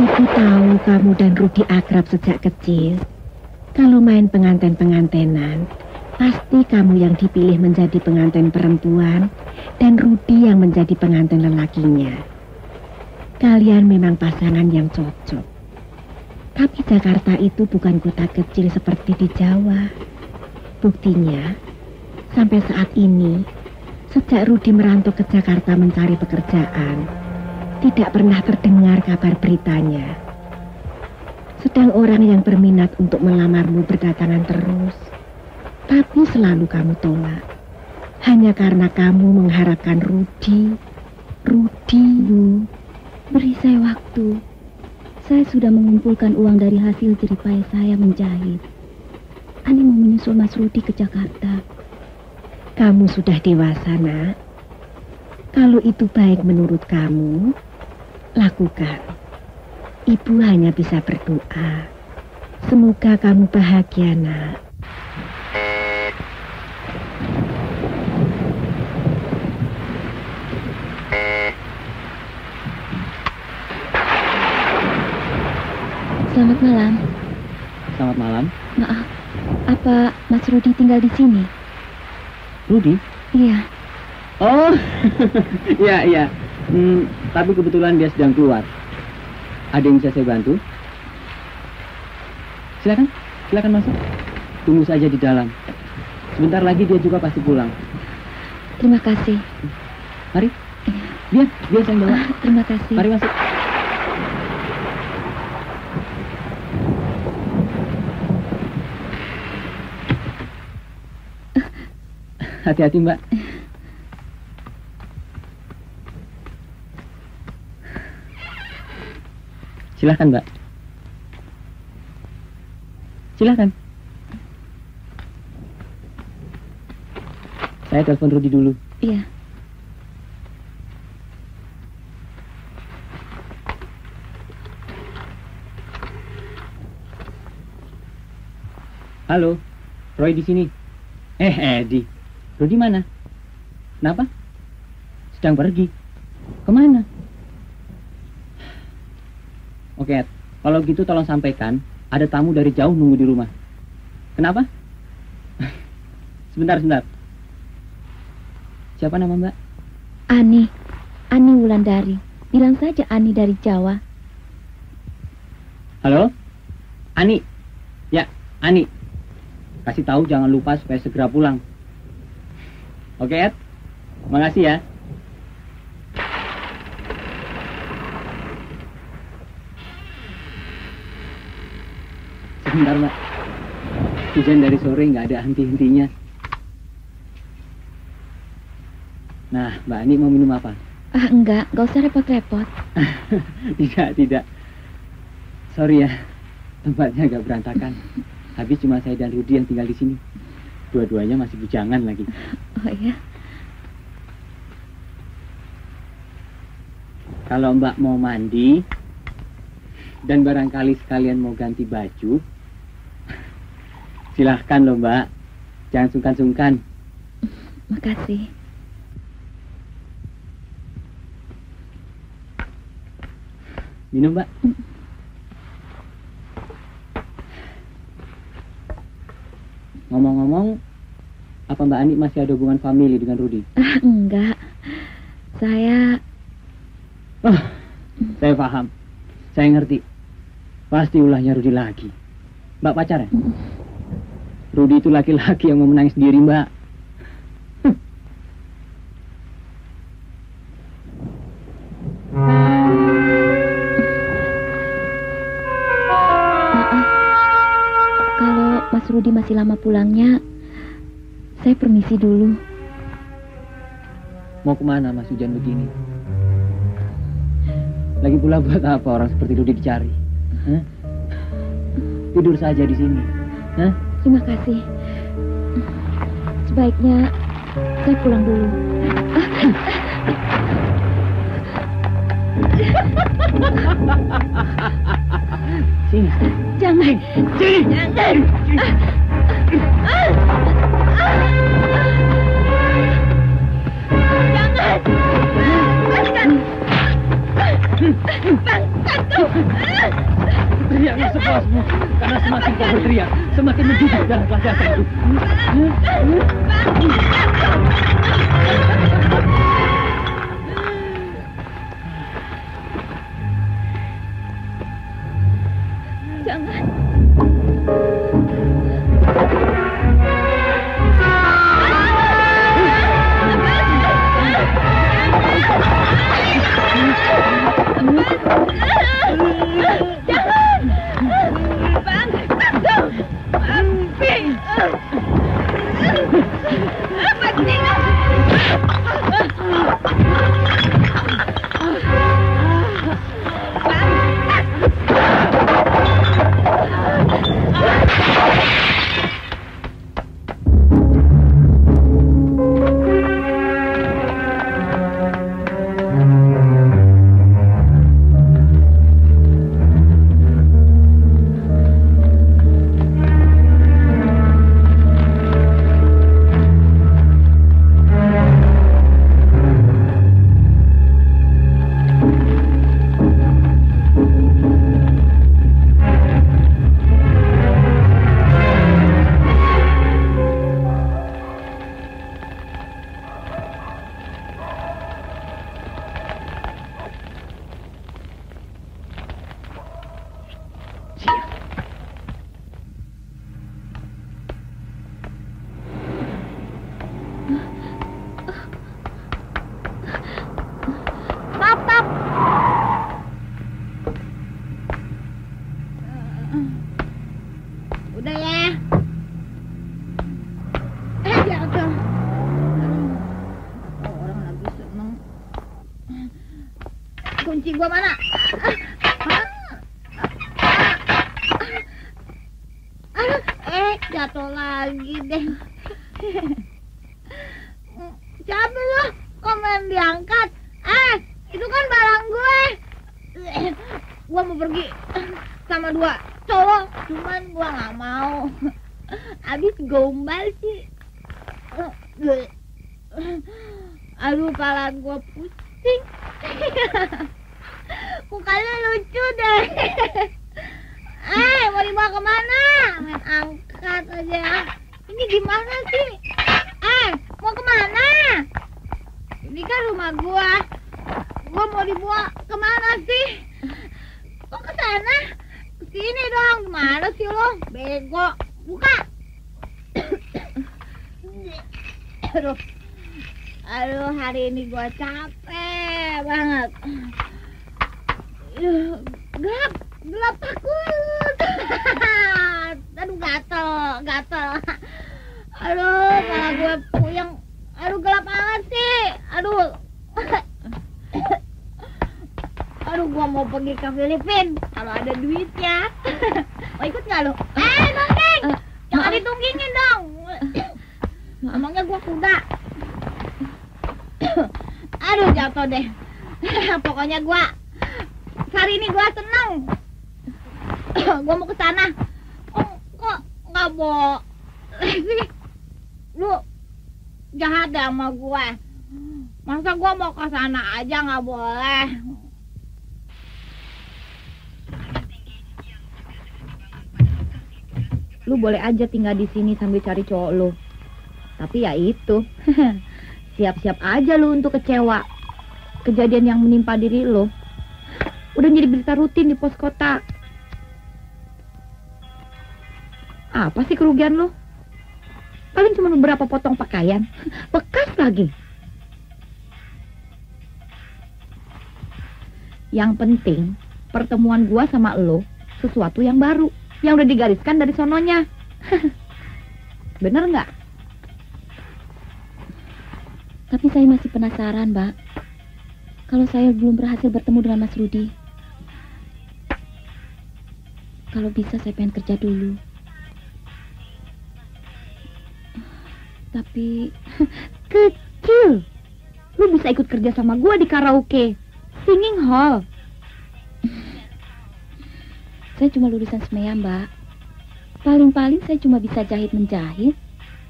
Ibu tahu kamu dan Rudi akrab sejak kecil. Kalau main penganten-pengantenan, pasti kamu yang dipilih menjadi pengantin perempuan dan Rudi yang menjadi pengantin lelakinya. Kalian memang pasangan yang cocok. Tapi Jakarta itu bukan kota kecil seperti di Jawa. Buktinya, sampai saat ini, sejak Rudi merantau ke Jakarta mencari pekerjaan, tidak pernah terdengar kabar beritanya. Sedang orang yang berminat untuk melamarmu berdatangan terus, tapi selalu kamu tolak. Hanya karena kamu mengharapkan Rudi. Rudi, Bu, beri saya waktu. Saya sudah mengumpulkan uang dari hasil jeripaya saya menjahit. Ani mau menyusul Mas Rudi ke Jakarta. Kamu sudah dewasa, Nak. Kalau itu baik menurut kamu, lakukan. Ibu hanya bisa berdoa. Semoga kamu bahagia, Nak. Selamat malam. Selamat malam. Maaf, apa Mas Rudi tinggal di sini? Rudi? Iya. Oh, iya. Tapi kebetulan dia sedang keluar. Ada yang bisa saya bantu? Silakan masuk. Tunggu saja di dalam. Sebentar lagi dia juga pasti pulang. Terima kasih. Mari. Biar saya bawa. Terima kasih. Mari masuk. Hati-hati, Mbak. Silahkan, Mbak. Silahkan. Saya telepon Rudi dulu. Iya. Halo, Roy di sini. Edi. Rudi mana? Kenapa? Sedang pergi. Kemana? Oke, Ed. Kalau gitu tolong sampaikan, ada tamu dari jauh nunggu di rumah. Kenapa? Sebentar. Siapa nama Mbak? Ani Wulandari. Bilang saja Ani dari Jawa. Halo? Ani? Ya, Ani. Kasih tahu jangan lupa supaya segera pulang. Oke, Ed. Makasih ya. Sebentar, Mbak. Hujan dari sore nggak ada henti-hentinya. Nah, Mbak Ani mau minum apa? Enggak usah repot-repot. Tidak. Sorry ya, tempatnya agak berantakan. Habis cuma saya dan Rudi yang tinggal di sini. Dua-duanya masih bujangan lagi. Oh iya? Kalau Mbak mau mandi dan barangkali sekalian mau ganti baju, silahkan loh, Mbak. Jangan sungkan-sungkan. Makasih. Minum, Mbak. Ngomong-ngomong, apa Mbak Ani masih ada hubungan famili dengan Rudi? Enggak. Saya paham. Saya ngerti. Pasti ulahnya Rudi lagi. Mbak pacar ya? Rudi itu laki-laki yang mau menangis sendiri, Mbak. Mas Rudi masih lama pulangnya, saya permisi dulu. Mau kemana Mas hujan begini? Lagi pula buat apa orang seperti Rudi dicari? Hah? Tidur saja di sini. Hah? Terima kasih. Sebaiknya saya pulang dulu. Sini. Jangan. Sini. Jangan. kau berteriak, semakin menjadi dalam keadaanku. Jangan. Udah ya. Jatuh. Orang lagi seneng. Kunci gua mana? Jatuh lagi deh. Siapa lu? Kok main diangkat? Itu kan barang gue. Gua mau pergi sama 2 cowok, cuman gua nggak mau. Abis gombal sih. Aduh, kepala gua pusing. Mukanya lucu deh. Mau dibawa kemana? Main angkat aja. Ini gimana sih? Mau kemana? Ini kan rumah gua. Gua mau dibawa kemana sih? Kok ke sana? Sini dong, gimana sih lo? Bego, buka. Aduh, hari ini gua capek banget. Gelap takut. Aduh, gatel. Aduh, kepala gue puyeng. Aduh, gelap banget sih. Aduh, gua mau pergi ke Filipina kalau ada duitnya. Mau ikut nggak lo? Noneng, jangan ditunggingin dong. Emangnya gua kuda. Aduh, jatuh deh. Pokoknya gua hari ini gua seneng. Gua mau ke sana. Kok nggak boleh sih? Lu jahat deh sama gua. Masa gua mau ke sana aja nggak boleh? Lu boleh aja tinggal di sini sambil cari cowok lu. Tapi ya itu, siap-siap aja lu untuk kecewa. Kejadian yang menimpa diri lu udah jadi berita rutin di pos kota. Apa sih kerugian lu? Paling cuma beberapa potong pakaian, bekas lagi. Yang penting, pertemuan gua sama lu sesuatu yang baru, yang udah digariskan dari sononya. Bener nggak? Tapi saya masih penasaran, Mbak. Kalau saya belum berhasil bertemu dengan Mas Rudi. Kalau bisa saya pengen kerja dulu. Tapi kecil. Lu bisa ikut kerja sama gua di karaoke, singing hall. Saya cuma lulusan SMEA, Mbak. Paling-paling saya cuma bisa jahit-menjahit.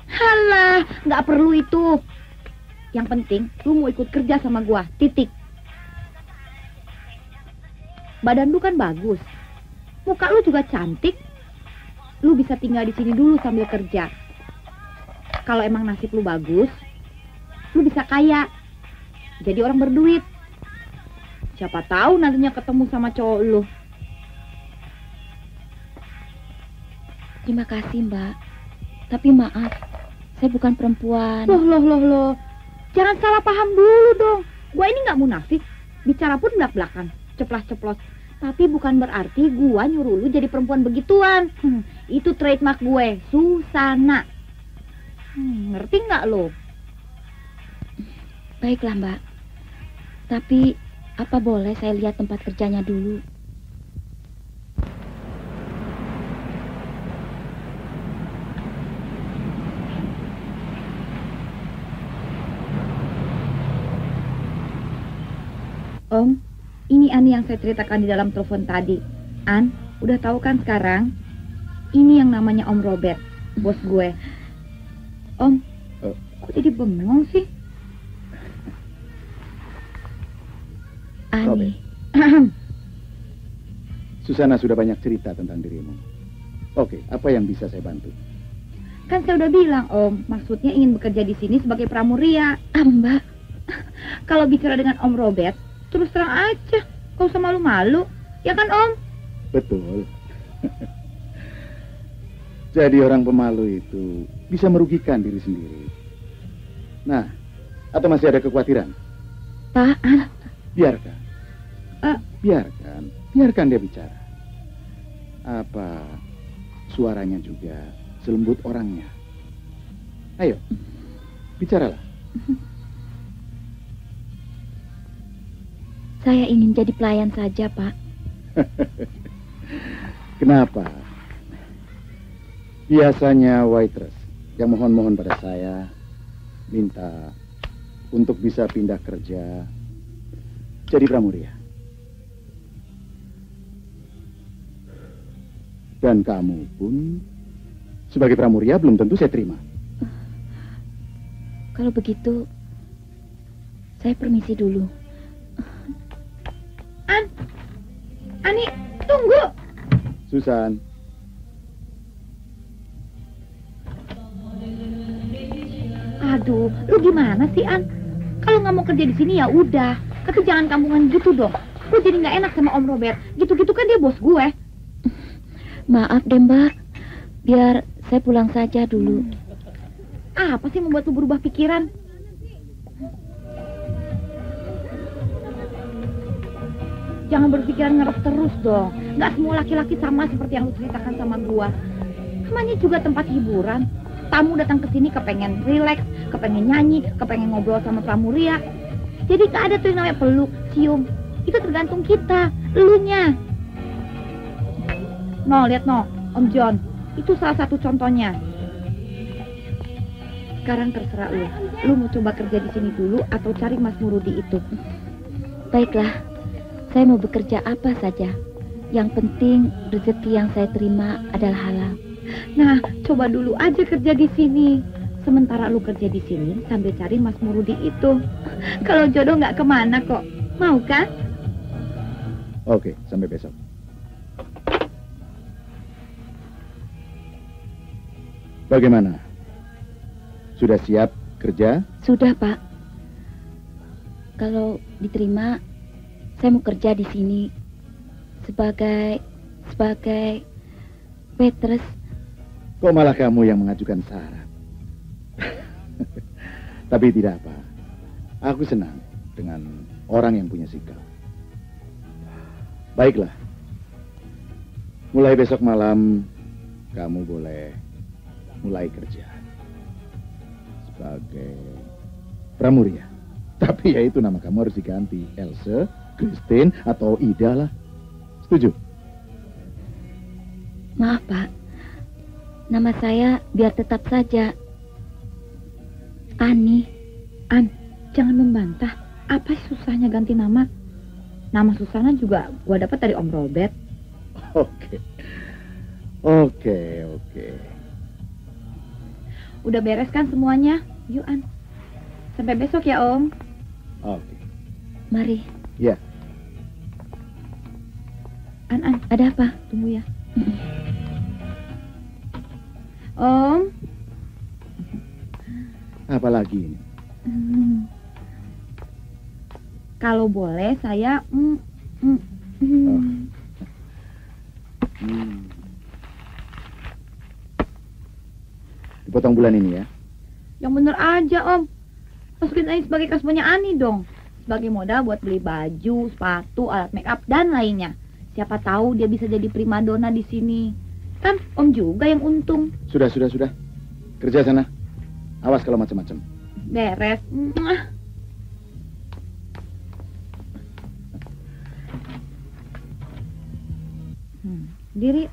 Halah, nggak perlu itu. Yang penting, lu mau ikut kerja sama gua, titik. Badan lu kan bagus. Muka lu juga cantik. lu bisa tinggal di sini dulu sambil kerja. Kalau emang nasib lu bagus, lu bisa kaya. Jadi orang berduit. Siapa tahu nantinya ketemu sama cowok lu. Terima kasih, Mbak. Tapi maaf, saya bukan perempuan. Loh. Jangan salah paham dulu dong. Gua ini nggak munafik. Bicara pun belak-belakan, ceplas-ceplos. Tapi bukan berarti gua nyuruh lu jadi perempuan begituan. Itu trademark gue, Susana. Ngerti nggak lo? Baiklah, Mbak. Tapi apa boleh saya lihat tempat kerjanya dulu? Om, ini Ani yang saya ceritakan di dalam telepon tadi. An, udah tahu kan sekarang? Ini yang namanya Om Robert, bos gue. Om, kok jadi bengong sih? Ani. Susana sudah banyak cerita tentang dirimu. Oke, apa yang bisa saya bantu? Kan saya udah bilang, Om, maksudnya ingin bekerja di sini sebagai pramuria. Mbak. Kalau bicara dengan Om Robert, terus terang aja, gak usah malu-malu. Ya kan, Om? Betul. Jadi orang pemalu itu bisa merugikan diri sendiri. Nah, atau masih ada kekhawatiran? Pak. Biarkan. Biarkan dia bicara. Apa suaranya juga selembut orangnya. Ayo, bicaralah. Saya ingin jadi pelayan saja, Pak. Kenapa? Biasanya waitress yang mohon-mohon pada saya minta untuk bisa pindah kerja jadi pramuria. Dan kamu pun sebagai pramuria belum tentu saya terima. Kalau begitu, saya permisi dulu. Ani, tunggu. Susan. Aduh, lu gimana sih, An? Kalau nggak mau kerja di sini ya udah. Tapi jangan kampungan gitu dong. Lu jadi nggak enak sama Om Robert. Gitu-gitu kan dia bos gue. Maaf deh, Mbak. Biar saya pulang saja dulu. Apa sih membuat lu berubah pikiran? Jangan berpikiran ngerep terus dong. Nggak semua laki-laki sama seperti yang lu ceritakan sama gua. Namanya juga tempat hiburan. Tamu datang ke sini kepengen rileks, kepengen nyanyi, kepengen ngobrol sama pramuria. Jadi nggak ada tuh yang namanya peluk, cium. Itu tergantung kita, elunya. No, lihat no, Om John. Itu salah satu contohnya. Sekarang terserah lu. Lu mau coba kerja di sini dulu atau cari Mas Murudi itu? Baiklah. Saya mau bekerja apa saja. Yang penting rezeki yang saya terima adalah halal. Nah, coba dulu aja kerja di sini. Sementara lu kerja di sini sambil cari Mas Murudi itu. Kalau jodoh nggak kemana kok. Mau kan? Oke, sampai besok. Bagaimana? Sudah siap kerja? Sudah, Pak. Kalau diterima, saya mau kerja di sini sebagai waitress. Kok malah kamu yang mengajukan syarat? Tapi tidak apa. Aku senang dengan orang yang punya sikap. Baiklah. Mulai besok malam kamu boleh mulai kerja sebagai pramuria. Tapi ya itu nama kamu harus diganti. Else, Christine, atau Ida lah. Setuju? Maaf, Pak. Nama saya biar tetap saja Ani. An, jangan membantah. Apa sih susahnya ganti nama? Nama Susana juga gua dapat dari Om Robert. Oke. Udah beres kan semuanya? Yuk, An. Sampai besok ya, Om. Oke. Mari. Ya. An, Ada apa? tunggu ya. Om. Apalagi ini? Kalau boleh saya Dipotong bulan ini ya. Yang bener aja, Om. Masukin aja sebagai kasbonya Ani dong. Sebagai modal buat beli baju, sepatu, alat make up, dan lainnya. Siapa tahu dia bisa jadi primadona di sini. Kan Om juga yang untung. Sudah. Kerja sana. Awas kalau macam-macam. Beres. Diri.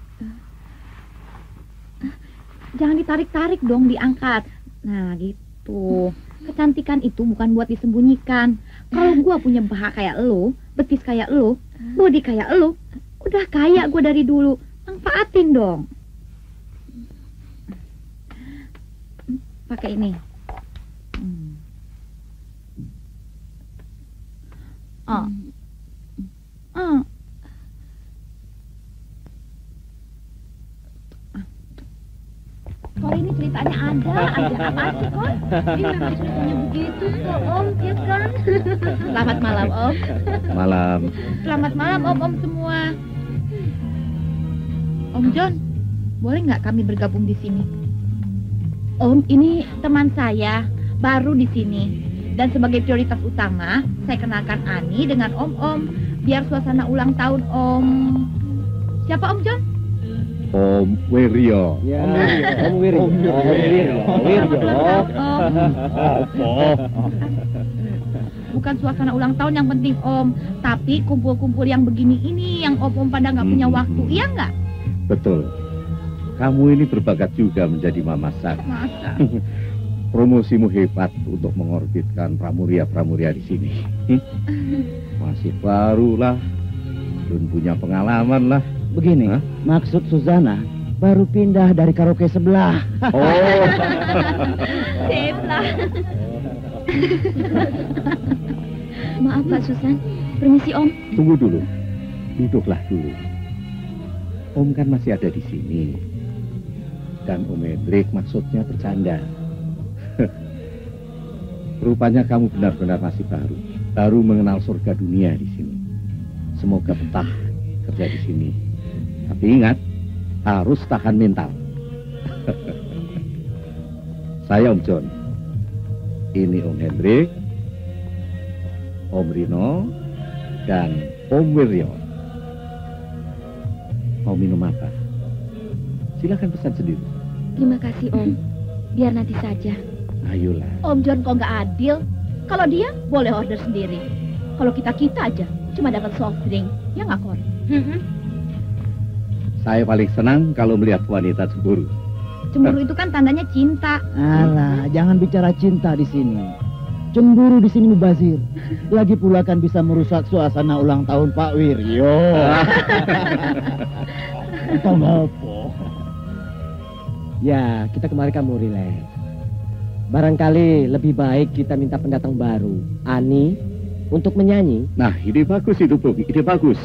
Jangan ditarik-tarik dong, diangkat. Nah, gitu. Kecantikan itu bukan buat disembunyikan. Kalau gua punya paha kayak lo, betis kayak lo, body kayak lo, udah kaya gua dari dulu. Manfaatin dong. Pakai ini. Kalau ini ceritanya ada apa sih, Kon? Ini memang ceritanya begitu kok, Om, ya kan? Selamat malam, Om. Malam. Selamat malam, Om semua. Om John, boleh nggak kami bergabung di sini? Om, ini teman saya, baru di sini. Dan sebagai prioritas utama, saya kenalkan Ani dengan Om. Biar suasana ulang tahun Om. Siapa Om John? Om Wiryo. Ya, Om Wiryo. Bukan suasana ulang tahun yang penting Om, tapi kumpul-kumpul yang begini ini yang Om pada nggak punya waktu, iya nggak? Betul. Kamu ini berbakat juga menjadi mamasak. Masa? Promosimu hebat untuk mengorbitkan pramuria-pramuria di sini. Masih baru lah, belum punya pengalaman lah. Begini, maksud Suzana baru pindah dari karaoke sebelah. Oh. Sip lah. Maaf Pak Susan, permisi Om. Tunggu dulu, duduklah dulu. Om kan masih ada di sini. Dan Om Hendrik maksudnya bercanda. Rupanya kamu benar-benar masih baru mengenal surga dunia di sini. Semoga betah kerja di sini. Tapi ingat, harus tahan mental. Saya Om John. Ini Om Hendrik, Om Rino, dan Om Wiryo. Mau minum apa? Silakan pesan sendiri. Terima kasih Om. Biar nanti saja. Ayolah. Om John kok nggak adil? Kalau dia boleh order sendiri. Kalau kita aja cuma dapat soft drink, ya nggak Kon? Saya paling senang kalau melihat wanita cemburu. Cemburu itu kan tandanya cinta. Alah, jangan bicara cinta di sini. Cemburu di sini mubazir. Lagi pula kan bisa merusak suasana ulang tahun Pak Wiryo. Entah apa. Ya, kita kemarin kan mau relax. Barangkali lebih baik kita minta pendatang baru, Ani, untuk menyanyi. Nah, ide bagus itu, Bung. Ide bagus.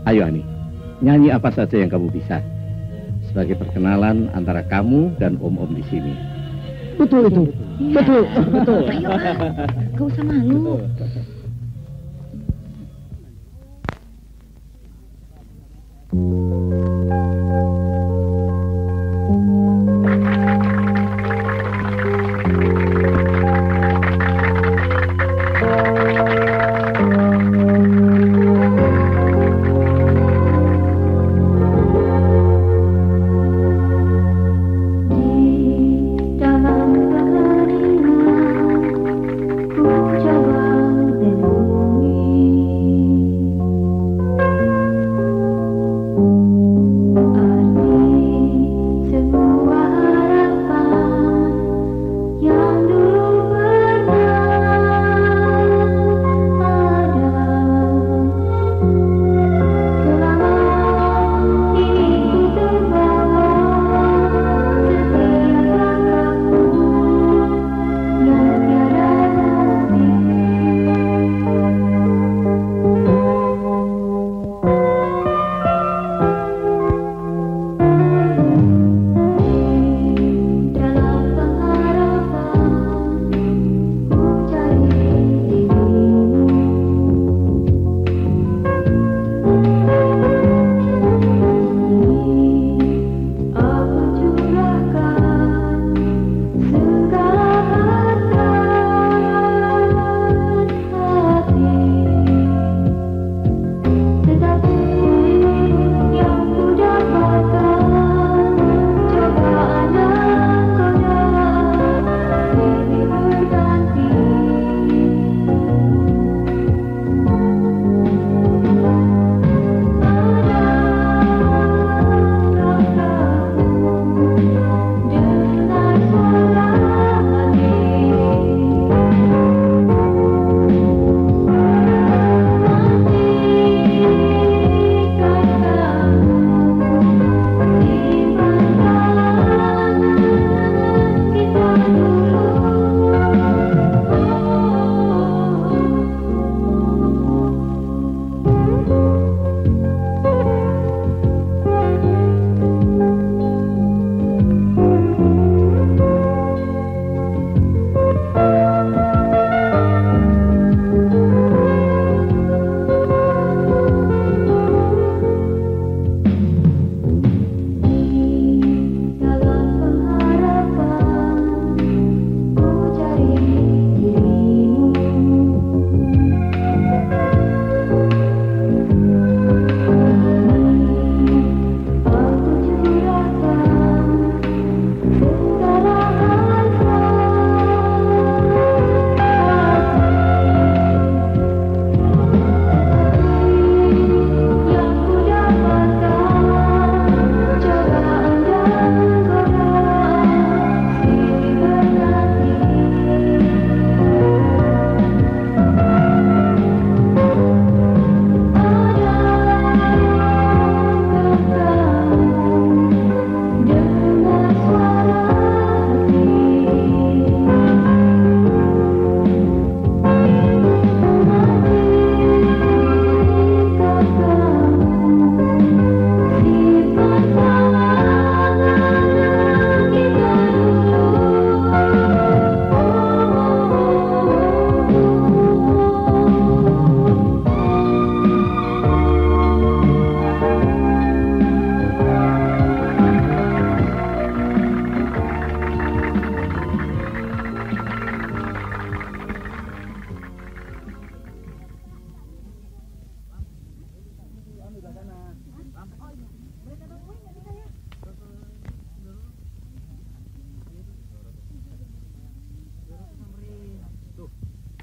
Ayo, Ani. Nyanyi apa saja yang kamu bisa. Sebagai perkenalan antara kamu dan om-om di sini. Betul itu. Betul. Ayo gak usah malu. Dalam keheningan ku coba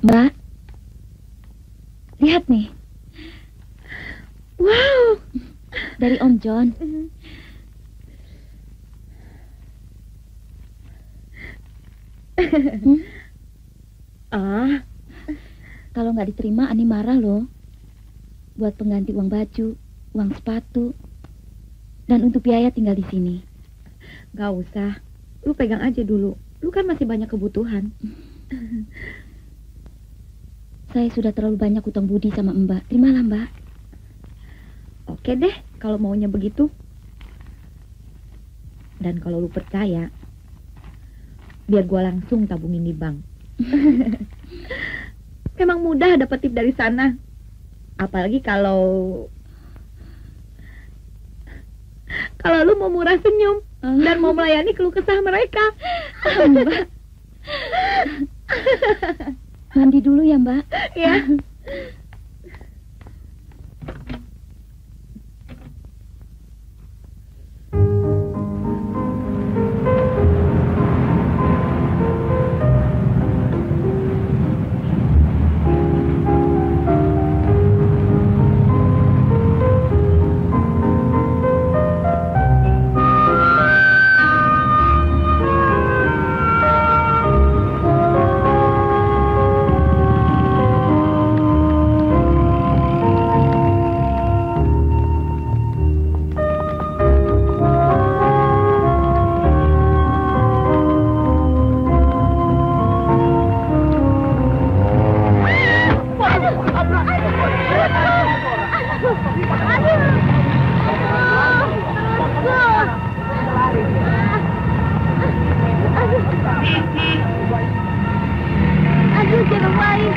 Mbak, lihat nih. Wow, Dari Om John. Ah, Kalau nggak diterima, Ani marah loh. Buat pengganti uang baju, uang sepatu, dan untuk biaya tinggal di sini. gak usah. Lu pegang aja dulu. Lu kan masih banyak kebutuhan. Saya sudah terlalu banyak utang budi sama Mbak. Terimalah Mbak. Oke deh, kalau maunya begitu. Dan kalau lu percaya, biar gua langsung tabungin di bank. Memang mudah dapat tip dari sana. Apalagi kalau lu mau murah senyum dan mau melayani keluh kesah mereka. Mbak. Mandi dulu ya Mbak. Ya. Aduh, jangan main.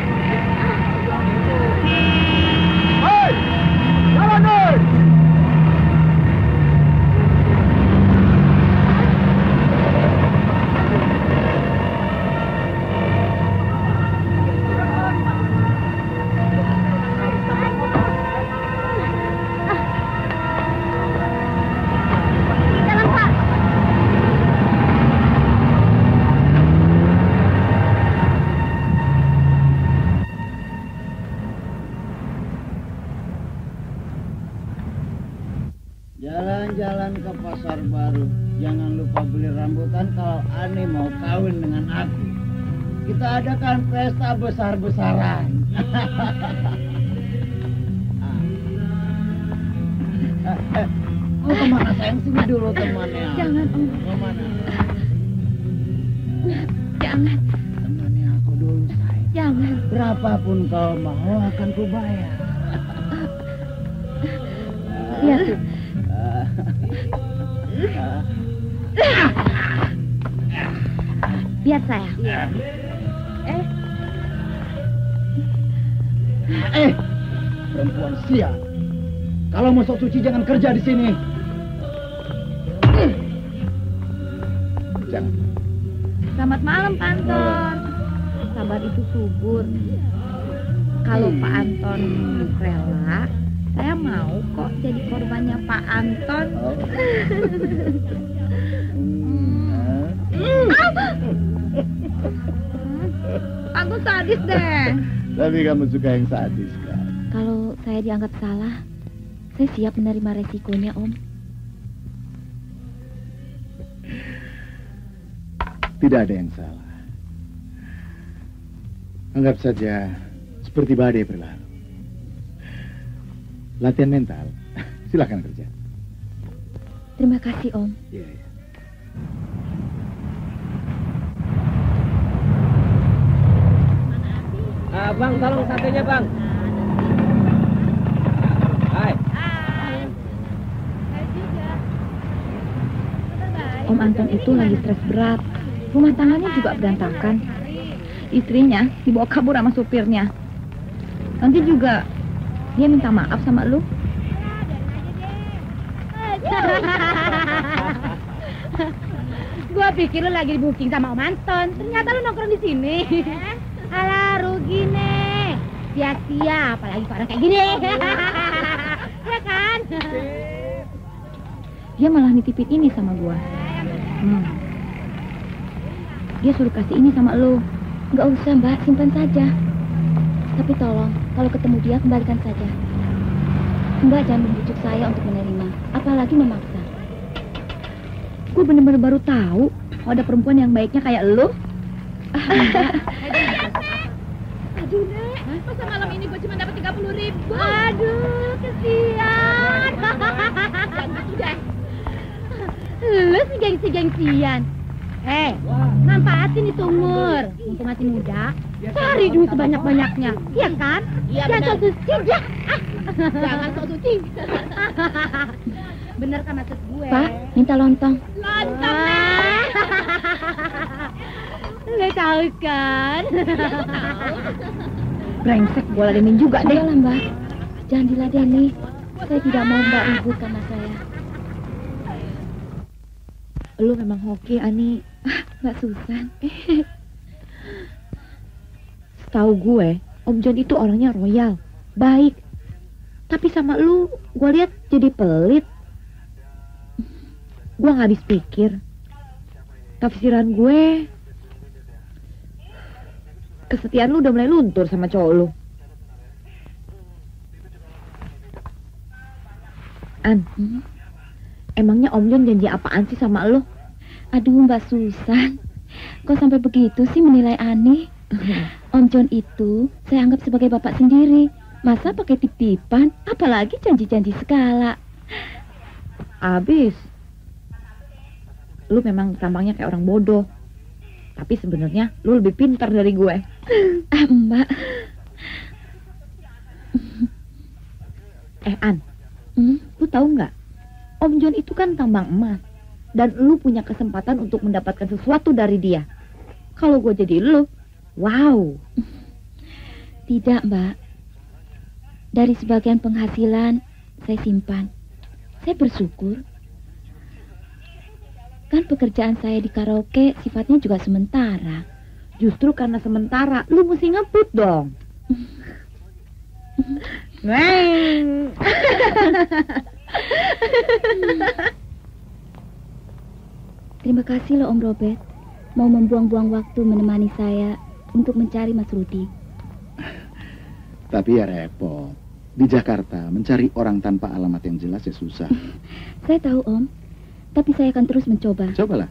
Jalan-jalan ke pasar baru. Jangan lupa beli rambutan kalau Ani mau kawin dengan aku. Kita adakan pesta besar-besaran. Oh, kemana sayang? Sini dulu temannya. Jangan, Om. Kemana? Jangan, Temannya aku dulu sayang. jangan. Berapapun kau mau akan kubayar. Ya, Lihat saya. Perempuan sial. Kalau mau sok suci jangan kerja di sini. Jangan. selamat malam, Pak Anton. Sabar itu subur. Kalau Pak Anton rela, saya mau kok jadi korbannya Pak Anton. Anton sadis deh. Tapi kamu suka yang sadis kan? Kalau saya dianggap salah, saya siap menerima resikonya Om. Tidak ada yang salah. Anggap saja seperti badai berlalu. Latihan mental. Silakan kerja. Terima kasih Om. Iya, iya. Bang, tolong satenya Bang. Hai. Om Anton itu lagi stres berat. Rumah tangganya juga berantakan. Istrinya dibawa kabur sama supirnya. Nanti juga dia minta maaf sama lu. Gua pikir lu lagi booking sama Om Anton. Ternyata lu nongkrong di sini. Alah, rugi nih. Sia-sia, apalagi orang kayak gini. Ya kan? Dia malah nitipin ini sama gua. Dia suruh kasih ini sama lu. Nggak usah Mbak, simpan saja. Tapi tolong, kalau ketemu dia kembalikan saja. Mbak jangan membujuk saya untuk menerima, apalagi memaksa. Gue bener-bener baru tahu kalau ada perempuan yang baiknya kayak lo. Aduh, Nek. Masa malam ini gue cuma dapat 30.000? Aduh, kesian. Jangan gitu deh. Lu sih gengsi-gengsian. Manfaatin itu umur. Mumpung masih muda, cari duit sebanyak-banyaknya. Iya kan? Iya, jangan sok suci. Jangan sok suci. Bener kan maksud gue? Pak, minta lontong. Lontong, Nek. Lu tahu kan? Brengsek, gue ladenin juga deh. Sudahlah, Mbak. Jangan diladeni. Saya tidak mau Mbak ribut karena saya. Lu memang hoki, Ani. Mbak Susan. Setahu gue, Om John itu orangnya royal, baik. Tapi sama lu, gue lihat jadi pelit. Gue nggak habis pikir. Tafsiran gue, kesetiaan lu udah mulai luntur sama cowok lu. An, emangnya Om John janji apaan sih sama lu? Aduh, Mbak Susan. Kok sampai begitu sih menilai Ani? Om John itu saya anggap sebagai bapak sendiri. Masa pakai tip-tipan, apalagi janji-janji segala. Abis, lu memang tampangnya kayak orang bodoh. Tapi sebenarnya lu lebih pintar dari gue. Mbak. An, lu tahu nggak? Om John itu kan tambang emas. Dan lu punya kesempatan untuk mendapatkan sesuatu dari dia. Kalau gue jadi lu, wow. Tidak, Mbak. Dari sebagian penghasilan, saya simpan. Saya bersyukur. Kan pekerjaan saya di karaoke sifatnya juga sementara. Justru karena sementara, lu mesti ngebut dong. Weng. Terima kasih loh Om Robert. Mau membuang-buang waktu menemani saya untuk mencari Mas Rudi. Tapi ya repot. Di Jakarta mencari orang tanpa alamat yang jelas ya susah. Saya tahu Om. Tapi saya akan terus mencoba. Cobalah.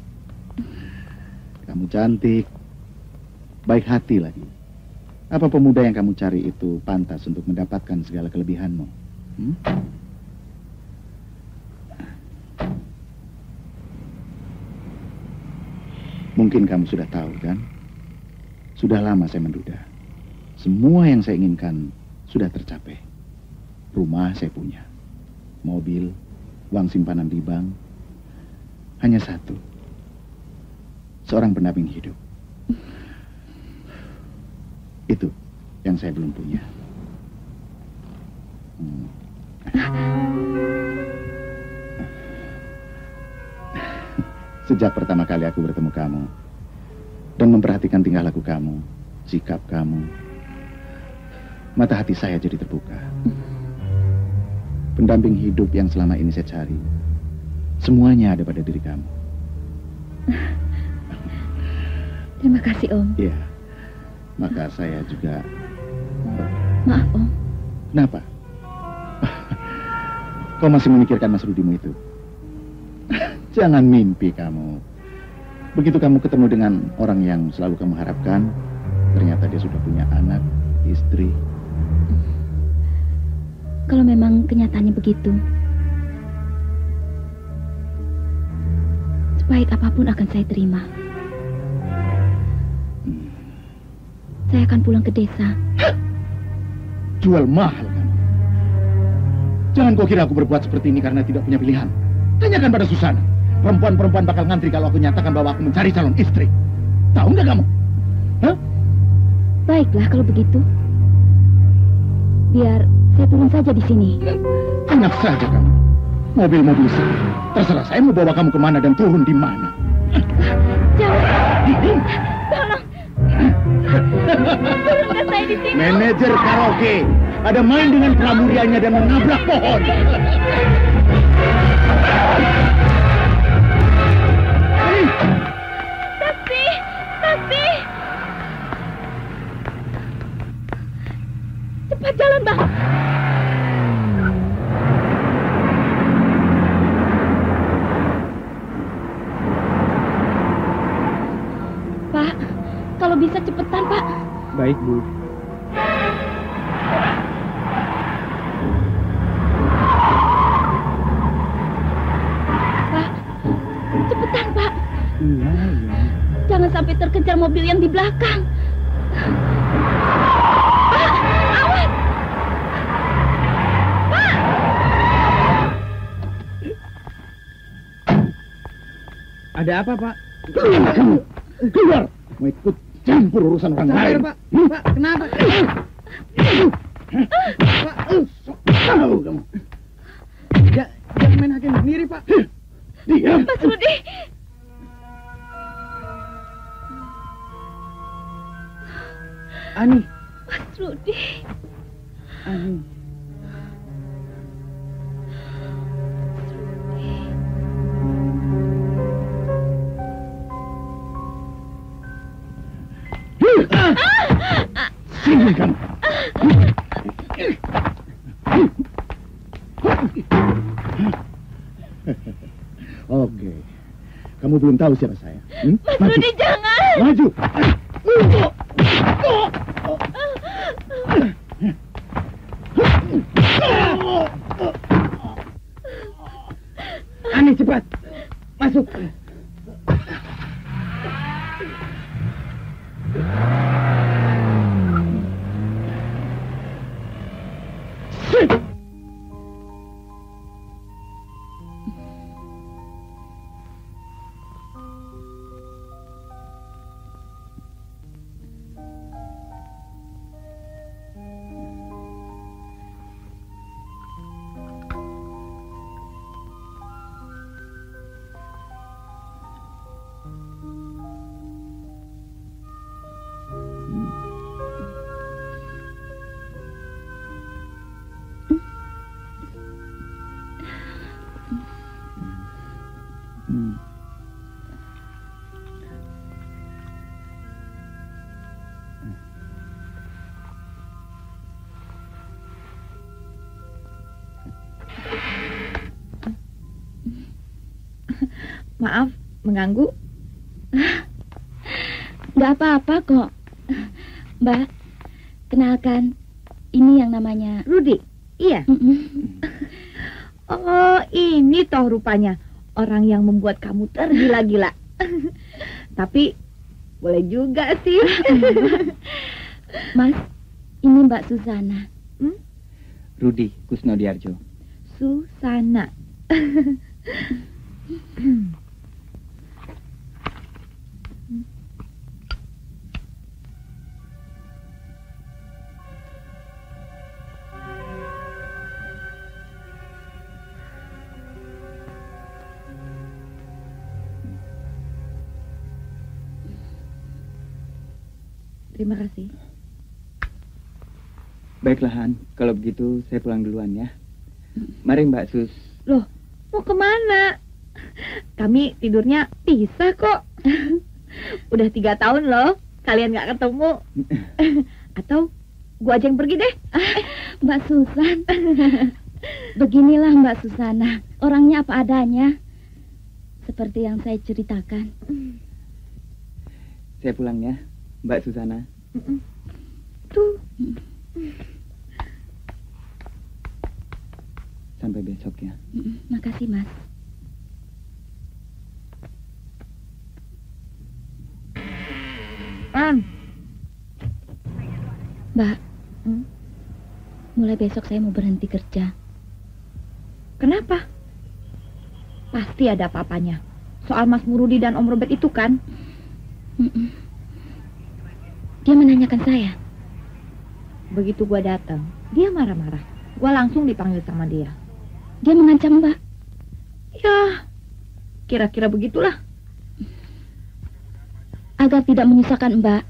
Kamu cantik. Baik hati lagi. Apa pemuda yang kamu cari itu pantas untuk mendapatkan segala kelebihanmu? Mungkin kamu sudah tahu kan? Sudah lama saya menduda. Semua yang saya inginkan sudah tercapai. Rumah saya punya. Mobil, uang simpanan di bank. Hanya satu. Seorang pendamping hidup. Itu yang saya belum punya. Sejak pertama kali aku bertemu kamu dan memperhatikan tingkah laku kamu, sikap kamu, mata hati saya jadi terbuka. Pendamping hidup yang selama ini saya cari, semuanya ada pada diri kamu. Terima kasih Om. Iya, maka saya juga... Maaf Om. Kenapa? Kau masih memikirkan Mas Rudimu itu? Jangan mimpi kamu. Begitu kamu ketemu dengan orang yang selalu kamu harapkan, ternyata dia sudah punya anak, istri. Kalau memang kenyataannya begitu, sebaik apapun akan saya terima. Saya akan pulang ke desa. Jual mahal kamu. Jangan kau kira aku berbuat seperti ini karena tidak punya pilihan. Tanyakan pada Susana. Perempuan-perempuan bakal ngantri kalau aku nyatakan bahwa aku mencari calon istri. Tahu nggak kamu? Hah? Baiklah kalau begitu. Biar saya turun saja di sini. Enak saja kamu. Mobil-mobil saya. Terserah saya mau bawa kamu kemana dan turun di mana. Jangan. Tolong. Turunkan saya di sini. Manajer karaoke ada main dengan pramurianya dan menabrak pohon. Tapi Cepat jalan, Bang. Pak, kalau bisa cepetan, Pak. Baik, Bu. Pak, cepetan, Pak. Iya. Jangan sampai terkejar mobil yang di belakang. Pak, awas! Pak! Ada apa, Pak? Keluar! Mau ikut campur urusan orang lain. Pak. Pak, kenapa? Pak, Tahu kamu. jangan main hakim sendiri, Pak. Diam. Mas Rudi! Ani. Mas Rudi! Ani. Sini kamu. Oke. Kamu belum tahu siapa saya. Mas Rudi, jangan! Maju. Ani, cepat. Masuk. Maaf, mengganggu? Nggak apa-apa kok. Mbak, kenalkan, ini yang namanya... Rudi? Iya. Oh, ini toh rupanya orang yang membuat kamu tergila-gila. Tapi boleh juga sih. Mas, ini Mbak Susana. Rudi Kusnodiarjo. Susana. Terima kasih. Baiklah, Han. Kalau begitu, saya pulang duluan ya. Mari, Mbak Sus. Loh, mau kemana? Kami tidurnya pisah kok. Udah 3 tahun loh, kalian gak ketemu. Atau gua aja yang pergi deh. Mbak Susan. Beginilah Mbak Susana, orangnya apa adanya. Seperti yang saya ceritakan. Saya pulang ya, Mbak Susana. Tuh. Sampai besok ya. Makasih, Mas. Mbak, mulai besok saya mau berhenti kerja. Kenapa? Pasti ada apa-apanya. Soal Mas Murudi dan Om Robert itu kan? Dia menanyakan saya. Begitu gua datang, dia marah-marah. Gua langsung dipanggil sama dia. Dia mengancam Mbak. Ya, kira-kira begitulah. Agar tidak menyusahkan Mbak,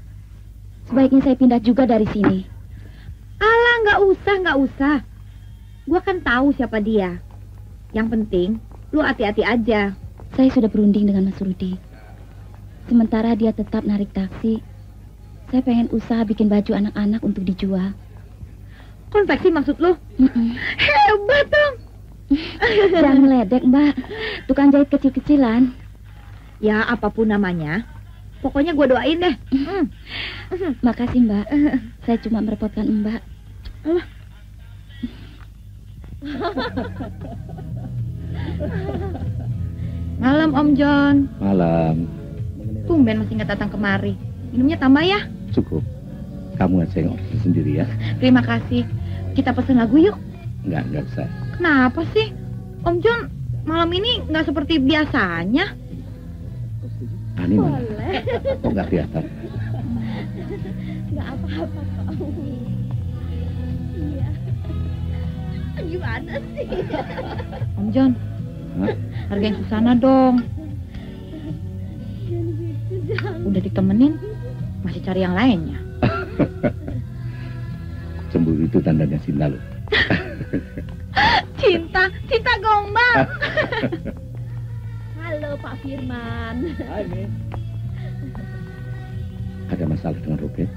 sebaiknya saya pindah juga dari sini. Alah, nggak usah. Gua kan tahu siapa dia. Yang penting, lu hati-hati aja. Saya sudah berunding dengan Mas Rudi. Sementara dia tetap narik taksi, saya pengen usaha bikin baju anak-anak untuk dijual. Konveksi maksud lu? Hebat dong. Jangan meledek, Mbak. Tukang jahit kecil-kecilan. Ya, apapun namanya. Pokoknya gue doain deh. Makasih, Mbak. Saya cuma merepotkan Mbak. Malam, Om John. Malam. Tumben masih nggak datang kemari. Minumnya tambah ya. Cukup. Kamu aja yang order sendiri ya. Terima kasih. Kita pesen lagu yuk. Enggak usah. Kenapa sih? Om John malam ini nggak seperti biasanya. Ani mana? Kok nggak kelihatan? Nggak apa-apa kok. Iya. Gimana sih? Om John, hargain Susana dong. Udah ditemenin, masih cari yang lainnya. Cemburu itu tandanya cinta loh. Cinta gombal. Halo Pak Firman. Ada masalah dengan Robert?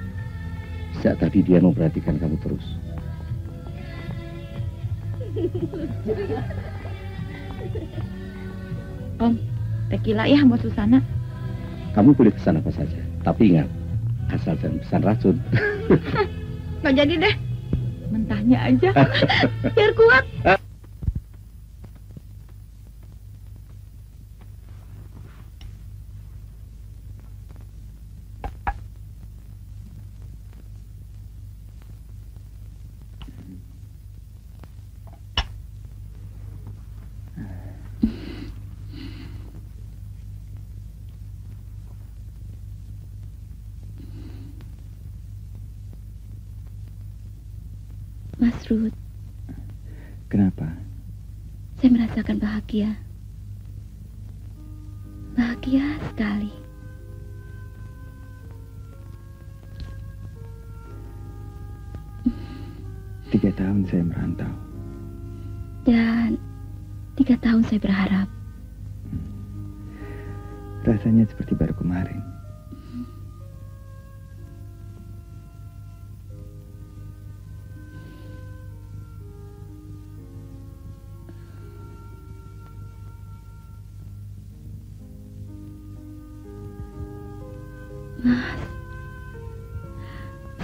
Sejak tadi dia memperhatikan kamu terus. Om, tequila ya buat Susana. Kamu boleh pesan apa saja, tapi ingat, asal jangan pesan racun. Nggak jadi deh. Mentahnya aja, biar kuat. Mas Ruth, Kenapa? saya merasakan bahagia. Bahagia sekali. Tiga tahun saya merantau. Dan 3 tahun saya berharap. Rasanya seperti baru kemarin. Mas,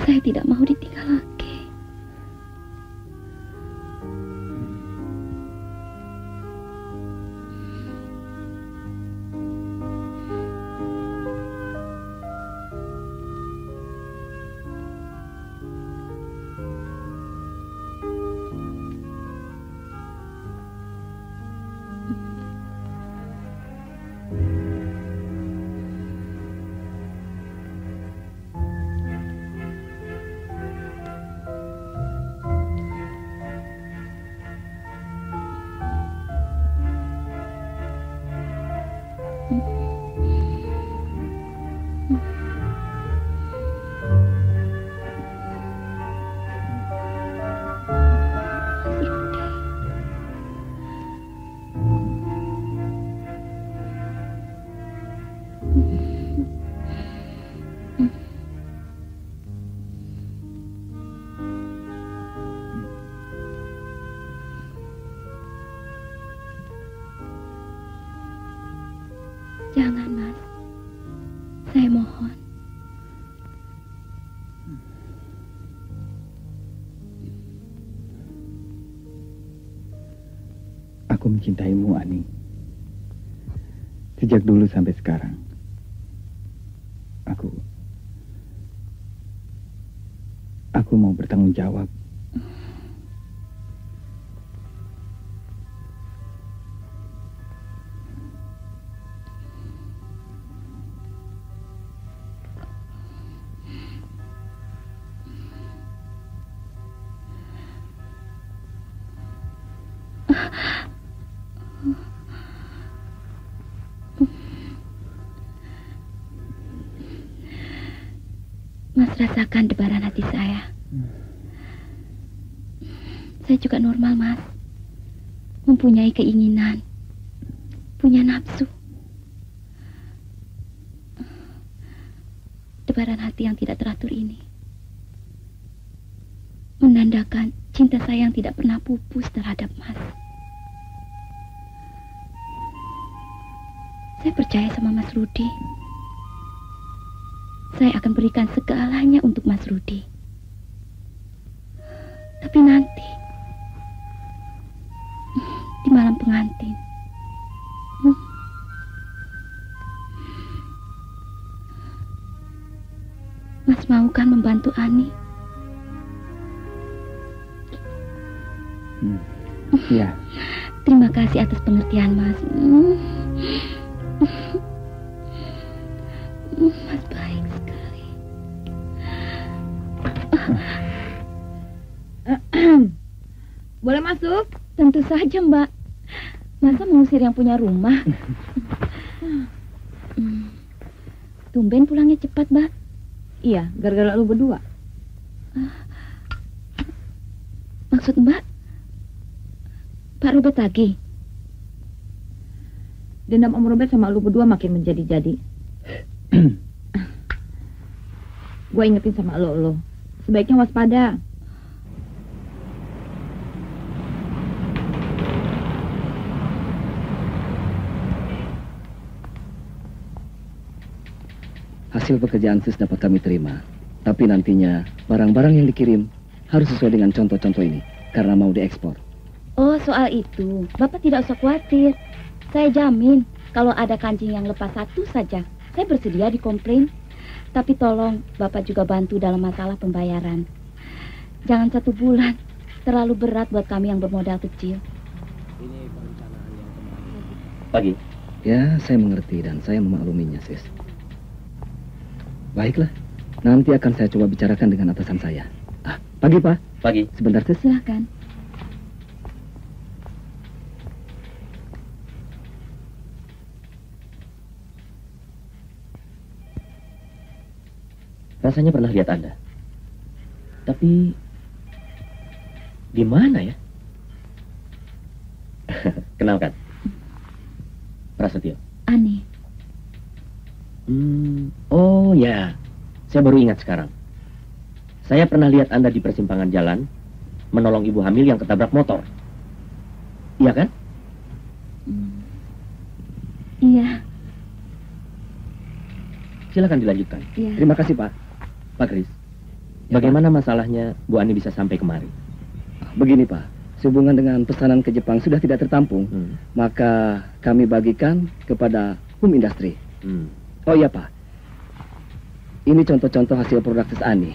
saya tidak mau ditinggal lagi. Jangan, Mas. Saya mohon. Aku mencintaimu, Ani. Sejak dulu sampai sekarang. Aku mau bertanggung jawab. Mas rasakan debaran hati saya. Saya juga normal, Mas. Mempunyai keinginan. Punya nafsu. Debaran hati yang tidak teratur ini menandakan cinta saya yang tidak pernah pupus terhadap Mas. Saya percaya sama Mas Rudi. Saya akan berikan segalanya untuk Mas Rudi. Tapi nanti, di malam pengantin, Mas mau kan membantu Ani? Iya. Terima kasih atas pengertian, Mas. Mas baik sekali. Boleh masuk? Tentu saja, Mbak. Masa mengusir yang punya rumah? Tumben pulangnya cepat, Mbak. Iya, gara-gara lu berdua. Maksud Mbak? Pak Robert lagi? Dendam Om Robert sama lu berdua makin menjadi-jadi. Gue ingetin sama lo. Sebaiknya waspada. Hasil pekerjaan sis dapat kami terima. Tapi nantinya barang-barang yang dikirim harus sesuai dengan contoh-contoh ini karena mau diekspor. Oh, soal itu Bapak tidak usah khawatir. Saya jamin kalau ada kancing yang lepas satu saja, saya bersedia dikomplain. Tapi tolong Bapak juga bantu dalam masalah pembayaran. Jangan 1 bulan, terlalu berat buat kami yang bermodal kecil. Pagi. Ya, saya mengerti dan saya memakluminya, sis. Baiklah, nanti akan saya coba bicarakan dengan atasan saya. Pagi, Pak. Pagi. Sebentar, sis. Silakan. Rasanya pernah lihat Anda. Tapi di mana ya? Kenalkan. Prasetyo. Ani. Oh ya, saya baru ingat sekarang. Saya pernah lihat Anda di persimpangan jalan menolong ibu hamil yang ketabrak motor. Iya kan? Iya. Silakan dilanjutkan. Iya. Terima kasih, Pak. Pak Kris, bagaimana masalahnya Bu Ani bisa sampai kemari? Begini, Pak. Sehubungan dengan pesanan ke Jepang sudah tidak tertampung, maka kami bagikan kepada home industry. Oh iya, Pak. Ini contoh-contoh hasil produk sis Ani.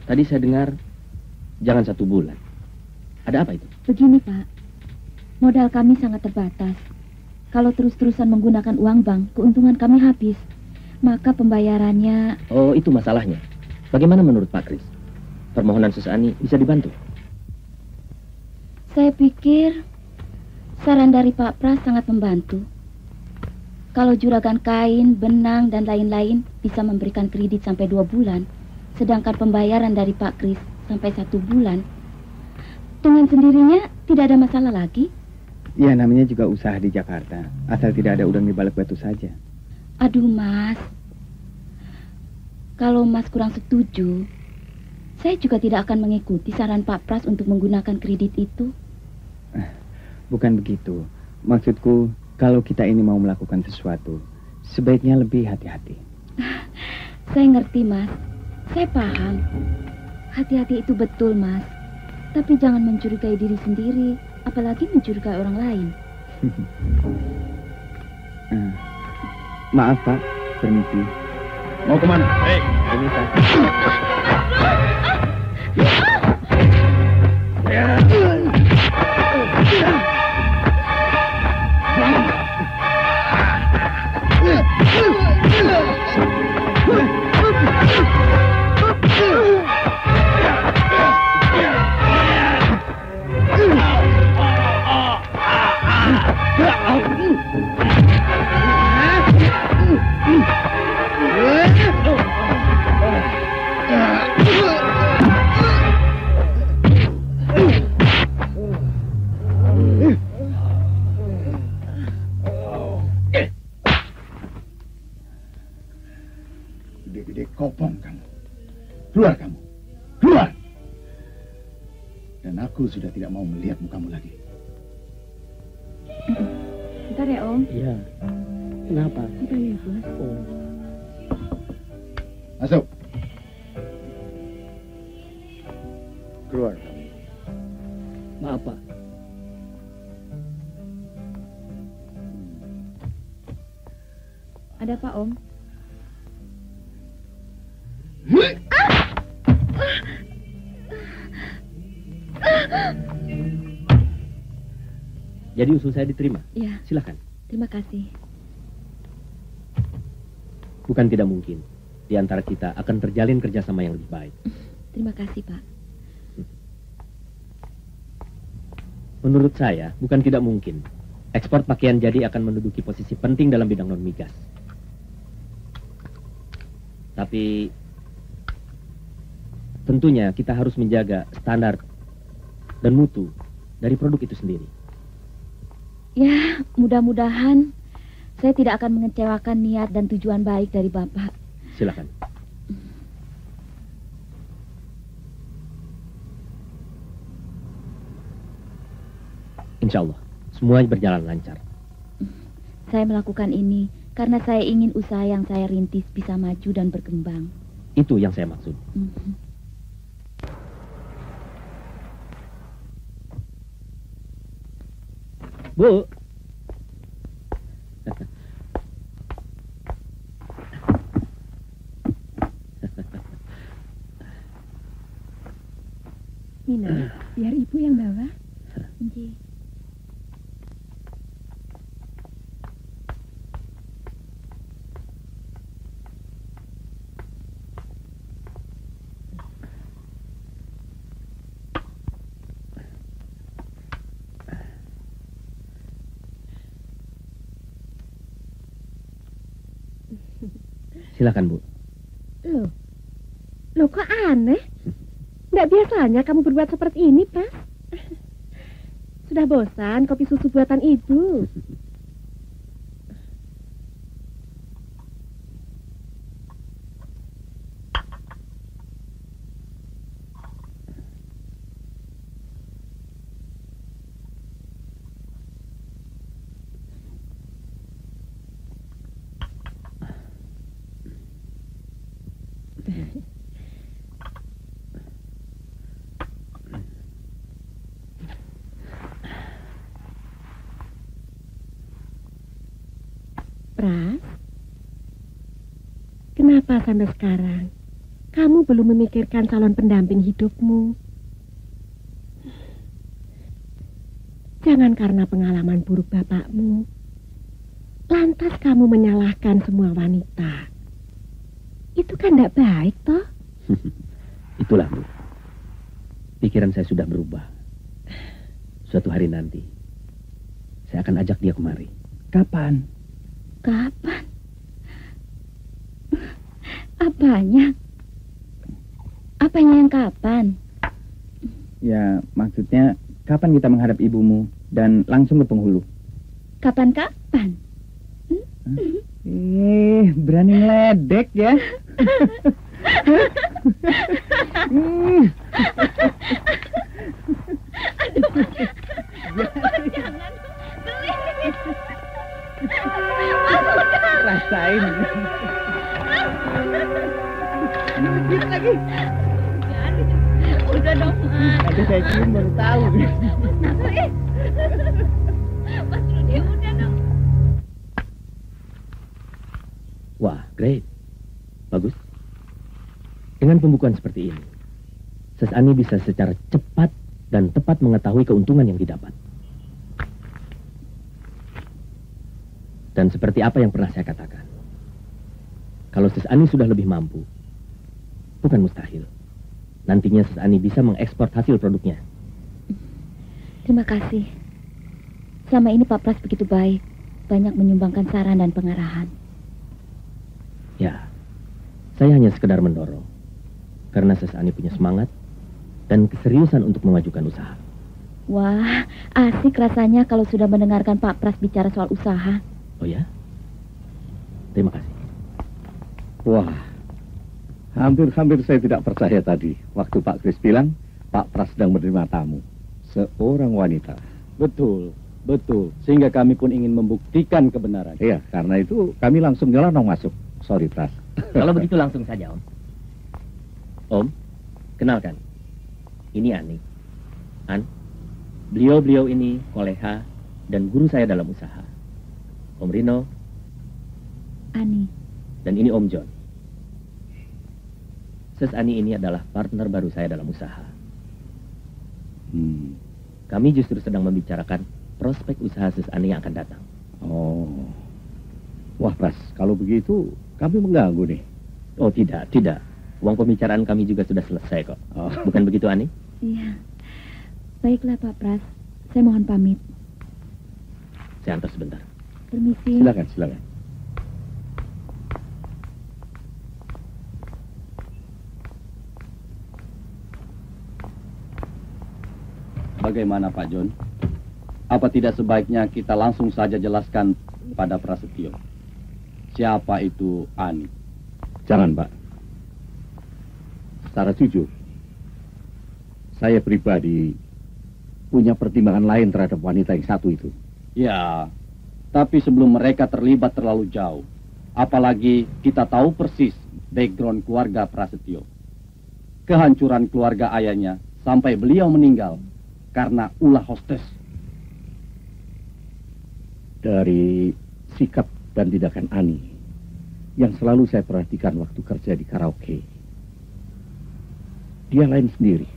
Tadi saya dengar jangan 1 bulan. Ada apa itu? Begini, Pak. Modal kami sangat terbatas. Kalau terus-terusan menggunakan uang bank, keuntungan kami habis. Maka pembayarannya... Oh, itu masalahnya. Bagaimana menurut Pak Kris? Permohonan sis Ani bisa dibantu? Saya pikir saran dari Pak Pras sangat membantu. Kalau juragan kain, benang, dan lain-lain bisa memberikan kredit sampai 2 bulan, sedangkan pembayaran dari Pak Kris sampai 1 bulan, dengan sendirinya tidak ada masalah lagi. Ya, namanya juga usaha di Jakarta. Asal tidak ada udang di balik batu saja. Aduh, Mas. Kalau Mas kurang setuju, saya juga tidak akan mengikuti saran Pak Pras untuk menggunakan kredit itu. Bukan begitu. Maksudku, kalau kita ini mau melakukan sesuatu, sebaiknya lebih hati-hati. Saya ngerti, Mas. Saya paham. Hati-hati itu betul, Mas. Tapi jangan mencurigai diri sendiri, apalagi mencurigai orang lain. Maaf, Pak. Permisi. Mau kemana? Hei, ini Pak. Gede-gede kopong kamu. Keluar kamu. Keluar. Dan aku sudah tidak mau melihat mukamu lagi. Bentar ya, Om. Iya. Kenapa? Bentar ya, Bos. Oh. Masuk. Keluar. Maaf, Pak. Ada apa, Om? Jadi usul saya diterima. Ya, Silakan. terima kasih. Bukan tidak mungkin. Di antara kita akan terjalin kerjasama yang lebih baik. Terima kasih, Pak. Menurut saya, bukan tidak mungkin. Ekspor pakaian jadi akan menduduki posisi penting dalam bidang non-migas. Tapi tentunya kita harus menjaga standar dan mutu dari produk itu sendiri. Ya, mudah-mudahan saya tidak akan mengecewakan niat dan tujuan baik dari Bapak. Silakan. Insya Allah, semua berjalan lancar. Saya melakukan ini karena saya ingin usaha yang saya rintis bisa maju dan berkembang. Itu yang saya maksud. Bu. Mina, biar ibu yang bawa. Nggih. Silakan, Bu. Loh kok aneh? Nggak biasanya kamu berbuat seperti ini, Pak. Sudah bosan kopi susu buatan ibu. Pras, kenapa sampai sekarang kamu belum memikirkan calon pendamping hidupmu? Jangan karena pengalaman buruk bapakmu, lantas kamu menyalahkan semua wanita. Itu kan tidak baik, toh? Itulah, Bu. Pikiran saya sudah berubah. Suatu hari nanti, saya akan ajak dia kemari. Kapan? Kapan? Apanya? Apanya yang kapan? Ya, maksudnya kapan kita menghadap ibumu dan langsung ke penghulu? Kapan-kapan? Berani ngeledek ya. Rasain. Dikit lagi. Udah dong, Mas. Ada saya cium baru tahu. Mas Rudi, udah dong. Wah, great. Bagus. Dengan pembukuan seperti ini, Sesani bisa secara cepat dan tepat mengetahui keuntungan yang didapat. Dan seperti apa yang pernah saya katakan, kalau Sesani sudah lebih mampu, bukan mustahil, nantinya Sesani bisa mengekspor hasil produknya. Terima kasih. Selama ini Pak Pras begitu baik, banyak menyumbangkan saran dan pengarahan. Ya, saya hanya sekedar mendorong, karena Sesani punya semangat dan keseriusan untuk memajukan usaha. Wah, asik rasanya kalau sudah mendengarkan Pak Pras bicara soal usaha. Oh ya? Terima kasih. Wah, hampir-hampir saya tidak percaya tadi waktu Pak Kris bilang Pak Pras sedang menerima tamu. Seorang wanita. Betul, betul. Sehingga kami pun ingin membuktikan kebenaran. Iya, karena itu kami langsung nyelonong masuk. Sorry, Pras. Kalau begitu langsung saja, Om. Om, kenalkan. Ini Ani. An, beliau ini koleha dan guru saya dalam usaha. Om Rino. Ani. Dan ini Om John. Sis Ani ini adalah partner baru saya dalam usaha. Kami justru sedang membicarakan prospek usaha Sis Ani yang akan datang. Oh. Wah, Pras, kalau begitu kami mengganggu nih. Oh, tidak, tidak. Uang pembicaraan kami juga sudah selesai kok. Oh. Bukan begitu, Ani? Iya. Baiklah, Pak Pras. Saya mohon pamit. Saya antar sebentar. Permisi. Silakan, silakan. Bagaimana Pak John? Apa tidak sebaiknya kita langsung saja jelaskan pada Prasetyo? Siapa itu Ani? Jangan, Pak. Secara jujur, saya pribadi punya pertimbangan lain terhadap wanita yang satu itu. Ya, tapi sebelum mereka terlibat terlalu jauh, apalagi kita tahu persis background keluarga Prasetyo. Kehancuran keluarga ayahnya sampai beliau meninggal karena ulah hostes. Dari sikap dan tindakan Ani yang selalu saya perhatikan waktu kerja di karaoke, dia lain sendiri.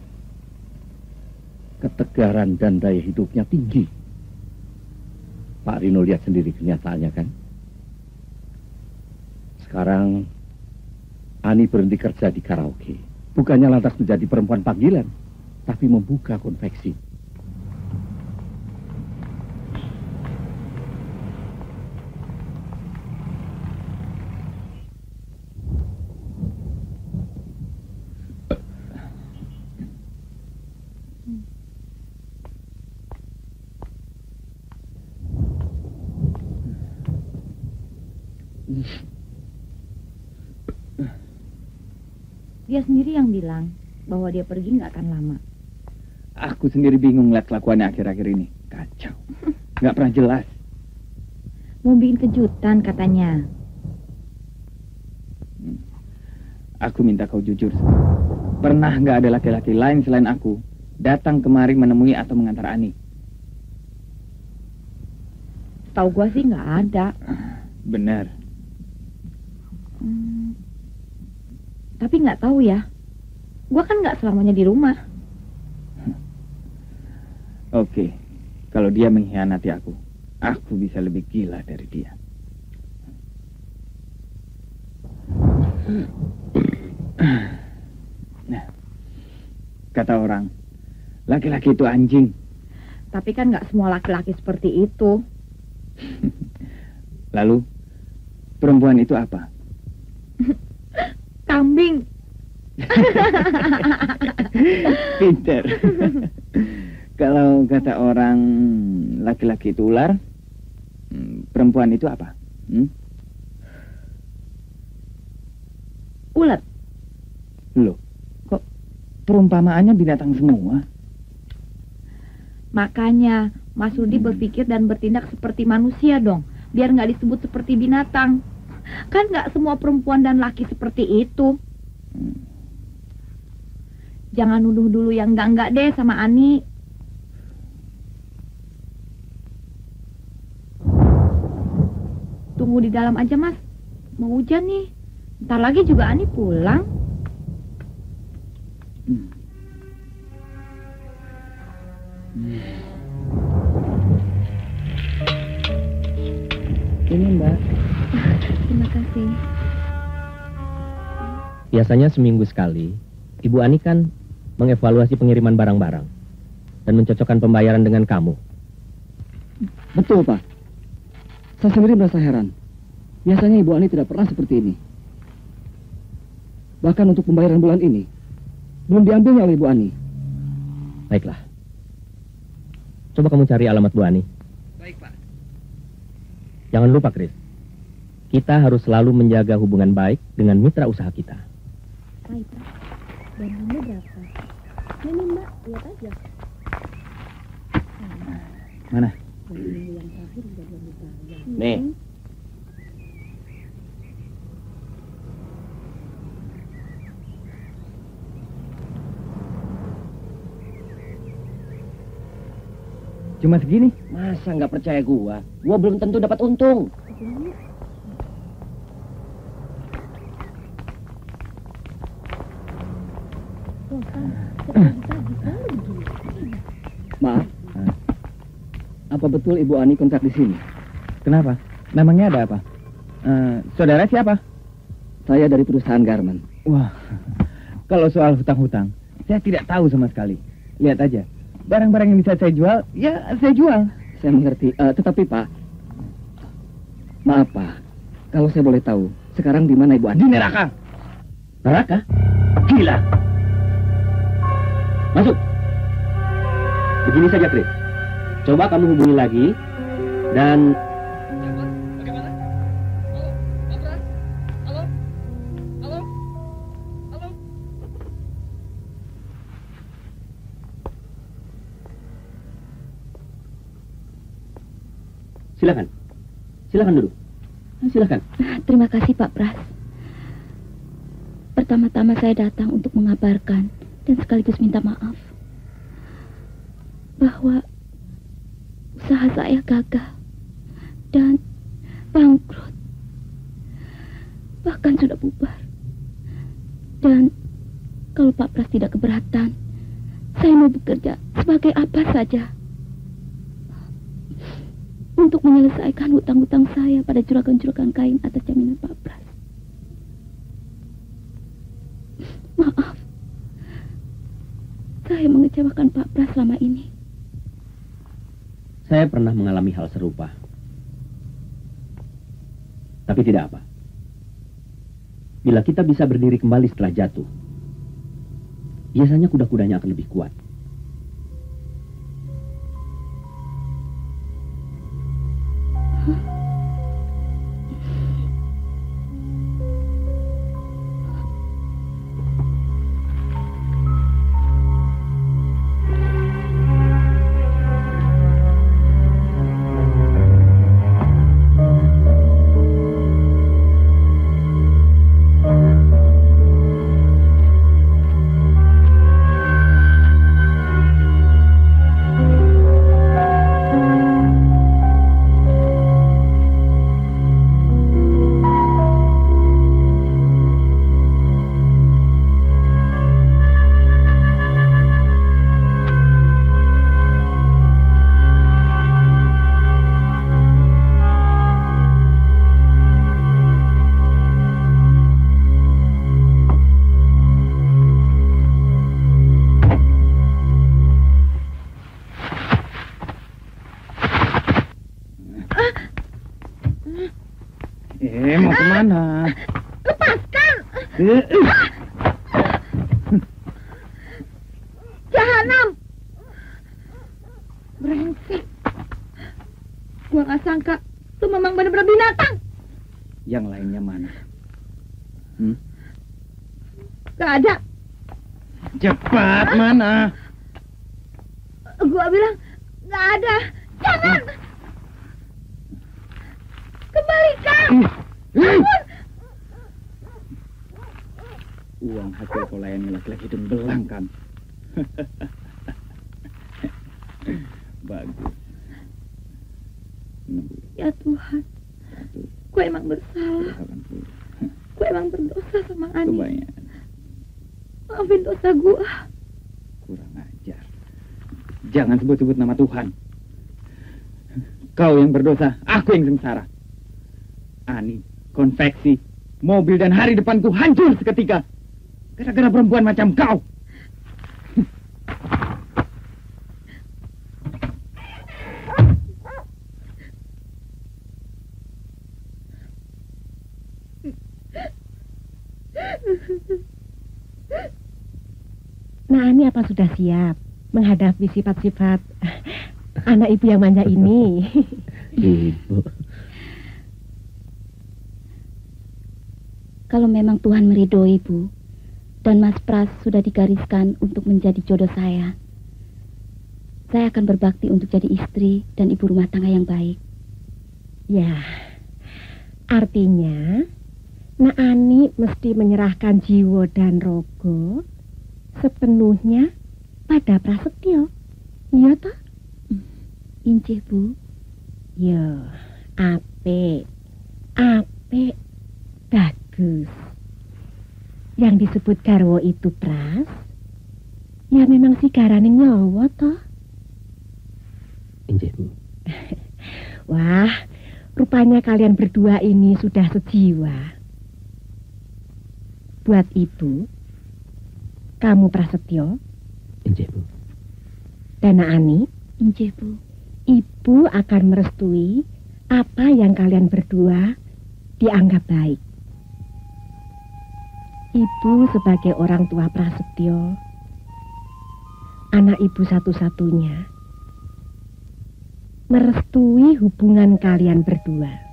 Ketegaran dan daya hidupnya tinggi. Pak Rino lihat sendiri kenyataannya kan. Sekarang Ani berhenti kerja di karaoke. Bukannya lantas menjadi perempuan panggilan, tapi membuka konveksi. Dia sendiri yang bilang bahwa dia pergi nggak akan lama. Aku sendiri bingung lihat kelakuannya akhir-akhir ini. Kacau. Nggak pernah jelas. Mau bikin kejutan katanya. Aku minta kau jujur. Pernah nggak ada laki-laki lain selain aku datang kemari menemui atau mengantar Ani? Tahu gua sih nggak ada. Benar. Tapi nggak tahu ya. Gua kan nggak selamanya di rumah. Oke, kalau dia mengkhianati aku bisa lebih gila dari dia. Nah, kata orang, laki-laki itu anjing. Tapi kan nggak semua laki-laki seperti itu. Lalu, perempuan itu apa? Kambing. Pinter. Kalau kata orang laki-laki itu ular, perempuan itu apa? Ulat. Loh, kok perumpamaannya binatang semua? Makanya Mas Rudi berpikir dan bertindak seperti manusia dong, biar nggak disebut seperti binatang. Kan nggak semua perempuan dan laki seperti itu. Jangan nuduh dulu yang enggak deh sama Ani. Tunggu di dalam aja, Mas. Mau hujan nih. Ntar lagi juga Ani pulang. Ini Mbak. Terima kasih. Biasanya seminggu sekali, Ibu Ani kan mengevaluasi pengiriman barang-barang dan mencocokkan pembayaran dengan kamu. Betul, Pak. Saya sendiri merasa heran. Biasanya Ibu Ani tidak pernah seperti ini. Bahkan untuk pembayaran bulan ini, belum diambilnya oleh Ibu Ani. Baiklah. Coba kamu cari alamat Bu Ani. Baik, Pak. Jangan lupa, Chris. Kita harus selalu menjaga hubungan baik dengan mitra usaha kita. Baik, Pak. Barangnya berapa? Ini Mbak, lihat aja. Mana? Nih. Cuma segini? Masa nggak percaya gua? Gua belum tentu dapat untung. Maaf. Apa betul Ibu Ani kontrak di sini? Kenapa? Memangnya ada apa? Saudara siapa? Saya dari perusahaan garment. Wah, kalau soal hutang-hutang, saya tidak tahu sama sekali. Lihat aja, barang-barang yang bisa saya jual, ya saya jual. Saya mengerti, tetapi Pak, maaf Pak, kalau saya boleh tahu, sekarang di mana Ibu Ani? Di neraka. Neraka? Gila. Masuk. Begini saja, Chris. Coba kamu hubungi lagi dan silakan. Silakan duduk. Silakan. Terima kasih Pak Pras. Pertama-tama saya datang untuk mengabarkan dan sekaligus minta maaf bahwa usaha saya gagal dan bangkrut, bahkan sudah bubar. Dan kalau Pak Pras tidak keberatan, saya mau bekerja sebagai apa saja untuk menyelesaikan hutang-hutang saya pada juragan-juragan kain atas jaminan Pak Pras. Maaf, saya mengecewakan Pak Pras selama ini. Saya pernah mengalami hal serupa. Tapi tidak apa. Bila kita bisa berdiri kembali setelah jatuh, biasanya kuda-kudanya akan lebih kuat. Mau kemana? Lepaskan! Jahanam! Brengsek. Gua gak sangka lu memang benar-benar binatang. Yang lainnya mana? Gak ada. Cepat, mana? Gua bilang gak ada. Jangan! Kembalikan! Ampun! Uang hasil pelayan laki-laki belang kan? Bagus. Ya Tuhan, gue emang bersalah. Gue emang berdosa sama Ani. Maafin dosa gue. Kurang ajar. Jangan sebut-sebut nama Tuhan. Kau yang berdosa, aku yang sengsara. Ani, konveksi, mobil dan hari depanku hancur seketika. Gara-gara perempuan macam kau. Nah, Ani apa sudah siap menghadapi sifat-sifat anak ibu yang manja ini? Ibu. Kalau memang Tuhan meridhoi, Bu, dan Mas Pras sudah digariskan untuk menjadi jodoh saya akan berbakti untuk jadi istri dan ibu rumah tangga yang baik. Ya, artinya Nak Ani mesti menyerahkan jiwa dan rogo sepenuhnya pada Prasetyo. Iya toh? Injih, Bu. Ya, apik. Bagus. Yang disebut garwo itu, Pras, ya memang si garane nyawa toh. Injih, Bu. Wah, rupanya kalian berdua ini sudah sejiwa. Buat itu, kamu Prasetyo, Injih, Bu. dan Nak Ani, Injih, Bu. Ibu akan merestui apa yang kalian berdua dianggap baik. Ibu sebagai orang tua Prasetyo, anak ibu satu-satunya, merestui hubungan kalian berdua.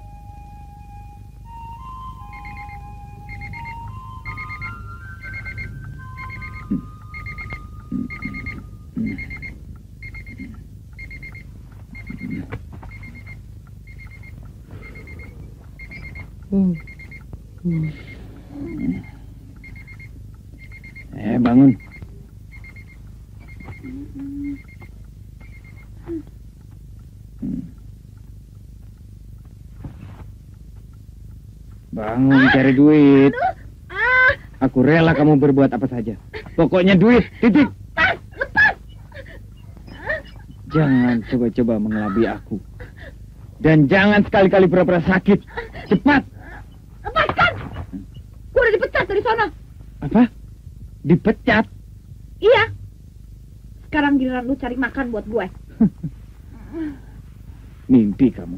Bangun. Bangun cari duit. Aku rela kamu berbuat apa saja. Pokoknya duit, titik. Jangan coba-coba mengelabui aku. Dan jangan sekali-kali pura-pura sakit. Cepat. Lepaskan! Gue udah dipecat dari sana. Apa? Dipecat? Iya. Sekarang giliran lu cari makan buat gue. Mimpi kamu.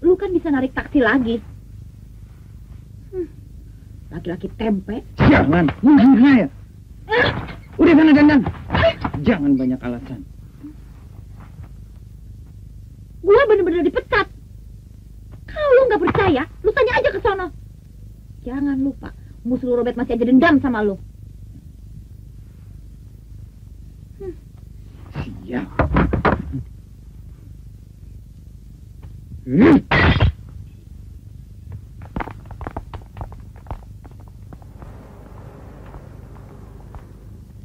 Lu kan bisa narik taksi lagi. Laki-laki tempe. Jangan, menghina ya. Udah sana dandan. Jangan banyak alasan. Gue bener-bener dipecat. Kalau lu nggak percaya, lu tanya aja ke sono. Jangan lupa, musuh lu Robert masih aja dendam sama lu. Siap.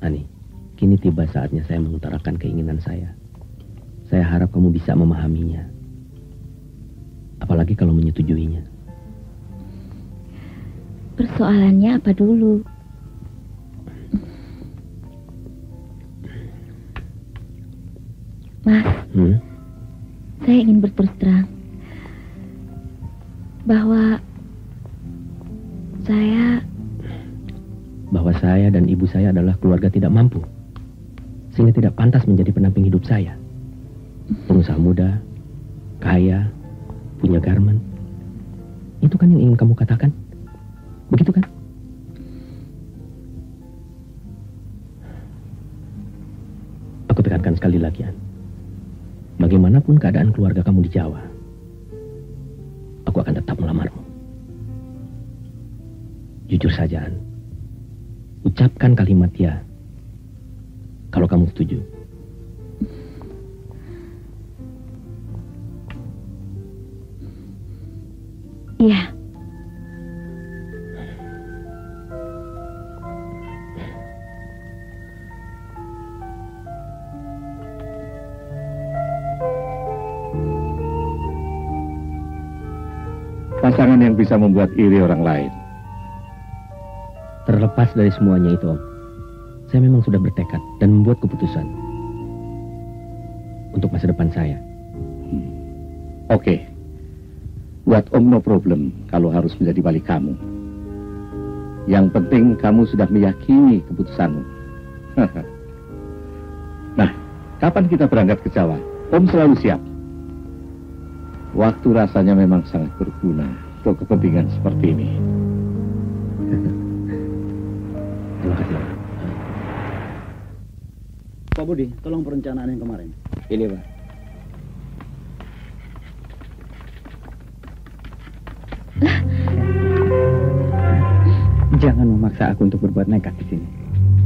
Ani, kini tiba saatnya saya mengutarakan keinginan saya. Saya harap kamu bisa memahaminya. Apalagi kalau menyetujuinya. Persoalannya apa dulu? Mas, saya ingin berterus terang bahwa saya dan ibu saya adalah keluarga tidak mampu, sehingga tidak pantas menjadi pendamping hidup saya. Pengusaha muda, kaya, punya garmen. Itu kan yang ingin kamu katakan? Begitu kan? Aku tekankan sekali lagi, An. Bagaimanapun keadaan keluarga kamu di Jawa, aku akan tetap melamarmu. Jujur saja, An. Ucapkan kalimat ya kalau kamu setuju. Iya. Pasangan yang bisa membuat iri orang lain. Terlepas dari semuanya itu, Om, saya memang sudah bertekad dan membuat keputusan untuk masa depan saya. Oke. Buat Om no problem kalau harus menjadi wali kamu. Yang penting kamu sudah meyakini keputusanmu. Nah, kapan kita berangkat ke Jawa? Om selalu siap. Waktu rasanya memang sangat berguna untuk kepentingan seperti ini. Terima kasih. Pak Budi, tolong perencanaan yang kemarin. Ini, Pak. Jangan memaksa aku untuk berbuat nekat di sini.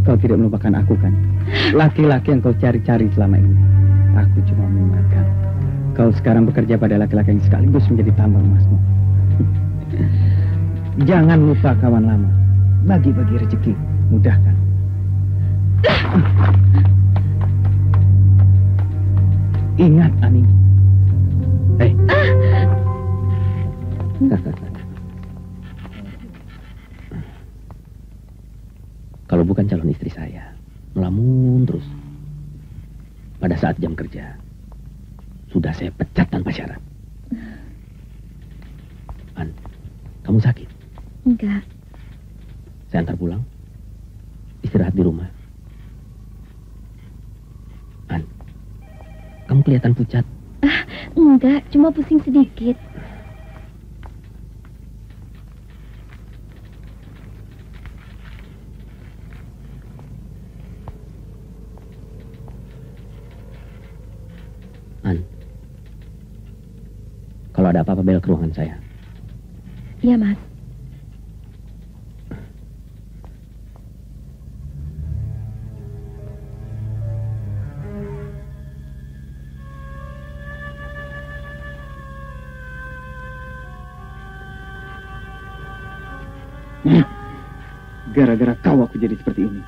Kau tidak melupakan aku kan? Laki-laki yang kau cari-cari selama ini. Aku cuma mengingatkan. Kau sekarang bekerja pada laki-laki yang sekaligus menjadi tambang emasmu. Jangan lupa kawan lama. Bagi-bagi rezeki. Mudah kan? Ingat, Ani. Hei. Kalau bukan calon istri saya, melamun terus. Pada saat jam kerja, sudah saya pecat tanpa syarat. An, kamu sakit? Enggak. Saya antar pulang. Istirahat di rumah. An, kamu kelihatan pucat. Enggak, cuma pusing sedikit. An, kalau ada apa-apa bel ke ruangan saya. Iya, Mas. Gara-gara kau aku jadi seperti ini.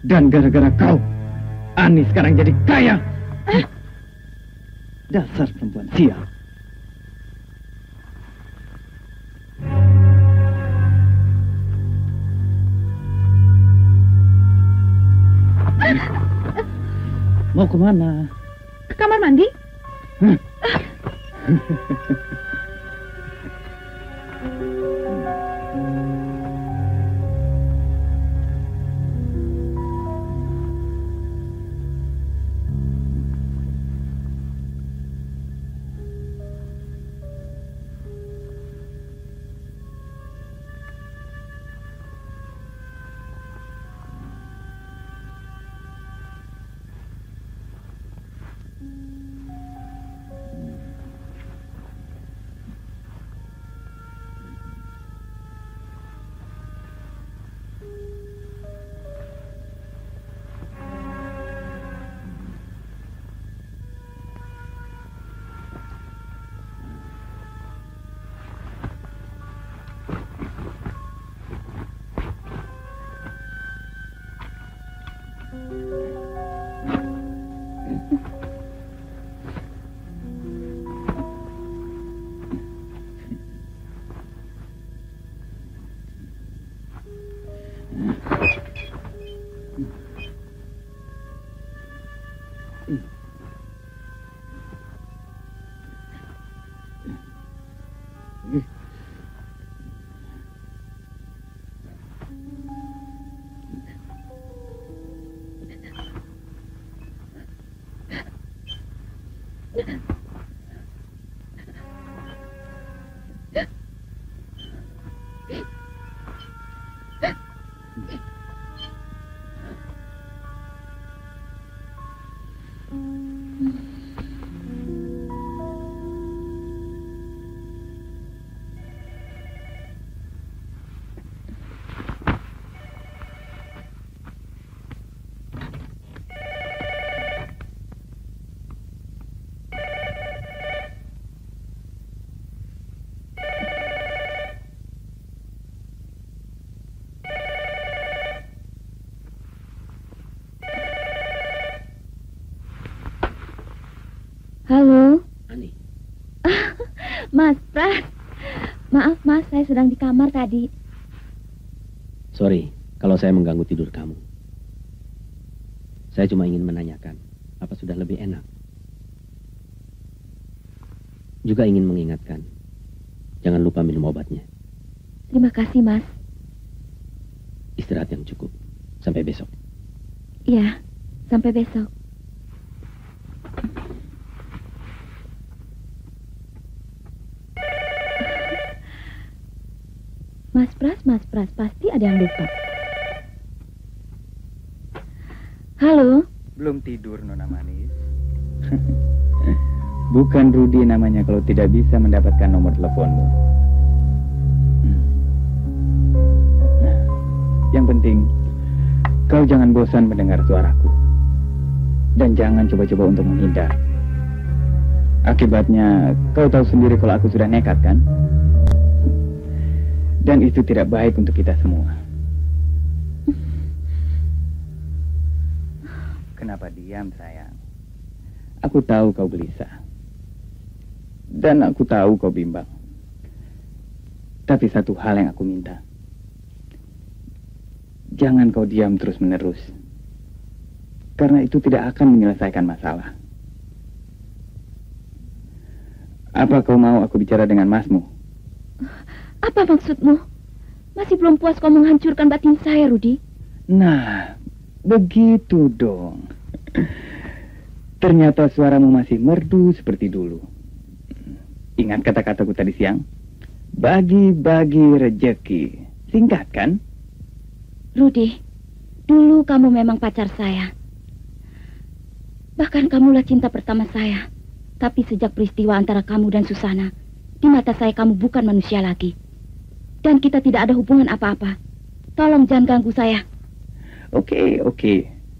Dan gara-gara kau, Ani sekarang jadi kaya. Dasar perempuan sial. Mau kemana? Ke kamar mandi. Halo? Ani. Mas Pras. Maaf, Mas, saya sedang di kamar tadi. Sorry, kalau saya mengganggu tidur kamu. Saya cuma ingin menanyakan, apa sudah lebih enak? Juga ingin mengingatkan, jangan lupa minum obatnya. Terima kasih, Mas. Istirahat yang cukup. Sampai besok. Iya, sampai besok. Mas Pras, pasti ada yang lupa. Halo? Belum tidur, Nona Manis? Bukan Rudi namanya kalau tidak bisa mendapatkan nomor teleponmu. Yang penting, kau jangan bosan mendengar suaraku. Dan jangan coba-coba untuk menghindar. Akibatnya, kau tahu sendiri kalau aku sudah nekat, kan? Dan itu tidak baik untuk kita semua. Kenapa diam, sayang? Aku tahu kau gelisah. Dan aku tahu kau bimbang. Tapi satu hal yang aku minta. Jangan kau diam terus-menerus. Karena itu tidak akan menyelesaikan masalah. Apa kau mau aku bicara dengan masmu? Apa maksudmu? Masih belum puas kau menghancurkan batin saya, Rudi? Nah, begitu dong. Ternyata suaramu masih merdu seperti dulu. Ingat kata-kataku tadi siang? Bagi-bagi rejeki. Singkat kan? Rudi, dulu kamu memang pacar saya. Bahkan kamulah cinta pertama saya. Tapi sejak peristiwa antara kamu dan Susana, di mata saya kamu bukan manusia lagi. Dan kita tidak ada hubungan apa-apa. Tolong jangan ganggu saya. Oke.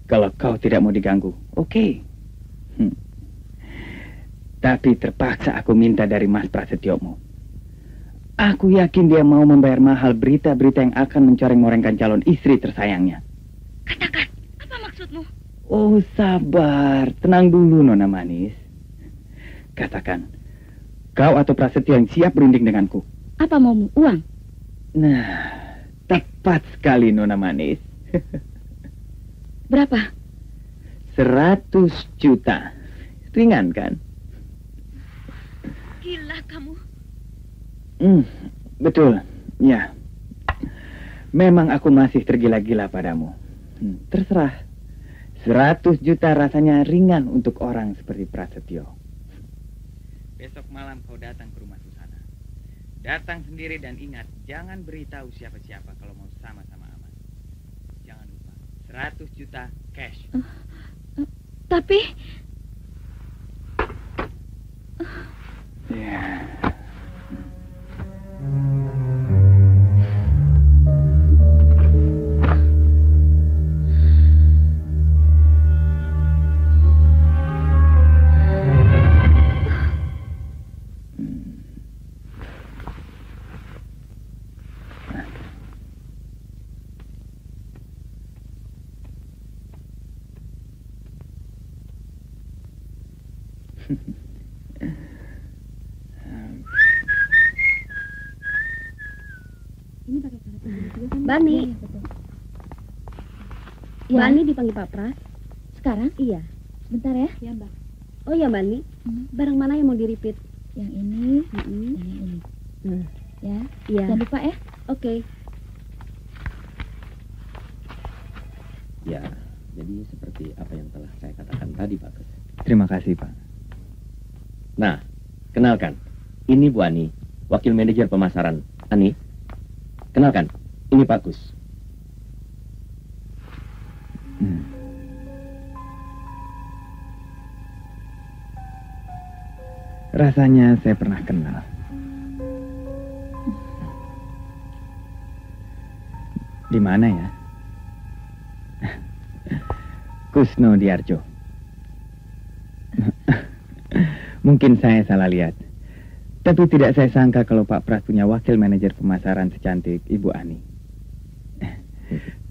Kalau kau tidak mau diganggu, oke. Tapi terpaksa aku minta dari Mas Prasetyomu. Aku yakin dia mau membayar mahal berita-berita yang akan mencoreng-morengkan calon istri tersayangnya. Katakan, apa maksudmu? Oh, sabar. Tenang dulu, Nona Manis. Katakan, kau atau Prasetyo yang siap berunding denganku? Apa maumu? Uang? Nah, tepat sekali, Nona Manis. Berapa? 100 juta. Ringan, kan? Gila kamu. Betul, ya. Memang aku masih tergila-gila padamu. Terserah. 100 juta rasanya ringan untuk orang seperti Prasetyo. Besok malam kau datang ke rumah Susana. Datang sendiri dan ingat, jangan beritahu siapa-siapa kalau mau sama-sama aman. Jangan lupa, 100 juta cash. Tapi... Ya. Bani. Ya. Bani dipanggil Pak Pras. Sekarang? Iya. Bentar ya. Ya, Mbak. Oh ya, Bani. Barang mana yang mau diripit? Yang ini, dan yang ini. Ya. Iya. Jangan lupa ya. Oke. Ya, jadi seperti apa yang telah saya katakan tadi, Pak Kus. Terima kasih, Pak. Nah, kenalkan. Ini Bu Ani, wakil manajer pemasaran. Ani, kenalkan. Ini Pak Kus. Rasanya saya pernah kenal. Di mana ya? Kusno Diarjo. Mungkin saya salah lihat. Tapi tidak saya sangka kalau Pak Pras punya wakil manajer pemasaran secantik Ibu Ani.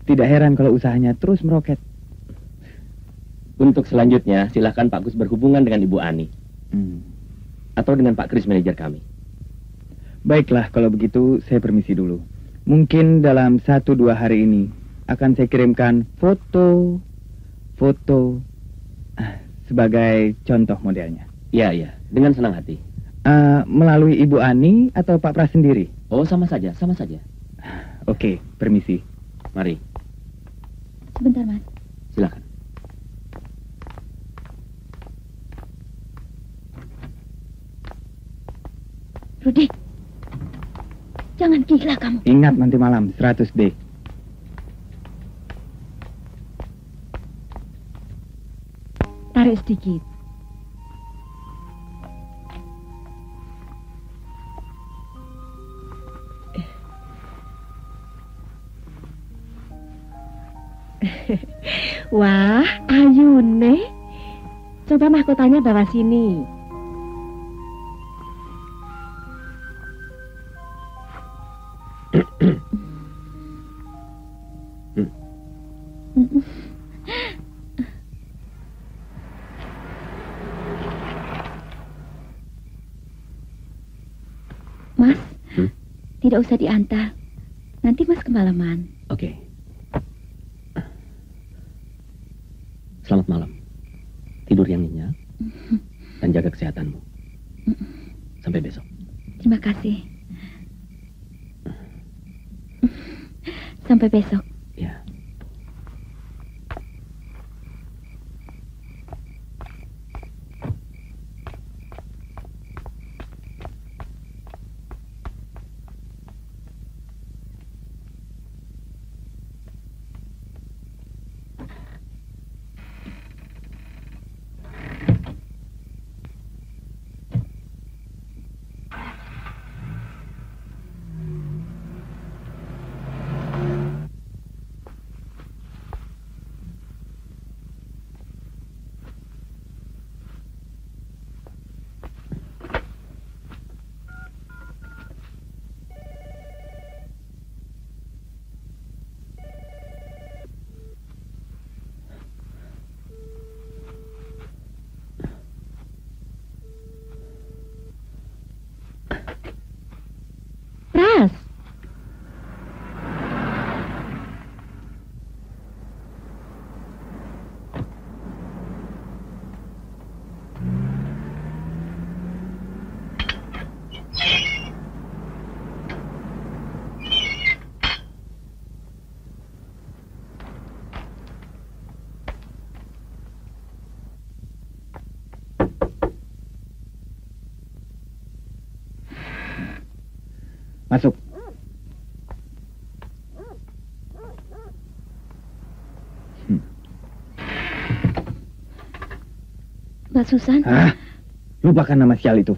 Tidak heran kalau usahanya terus meroket. Untuk selanjutnya, silakan Pak Kus berhubungan dengan Ibu Ani. Atau dengan Pak Kris, manajer kami. Baiklah, kalau begitu saya permisi dulu. Mungkin dalam 1-2 hari ini akan saya kirimkan foto sebagai contoh modelnya. Iya, dengan senang hati. Melalui Ibu Ani atau Pak Pras sendiri? Oh, sama saja. Oke, permisi. Mari. Sebentar, Mas. Silakan. Rudi, jangan gila kamu. Ingat nanti malam 100D. Tarik sedikit. Wah, ayune. Coba mahkotanya bawa sini. Mas, tidak usah diantar. Nanti Mas kemalaman. Oke. Selamat malam. Tidur yang nyenyak dan jaga kesehatanmu. Sampai besok. Terima kasih. Sampai besok. Ya. Pras. Masuk. Mbak Susan. Hah? Lupakan nama sial itu.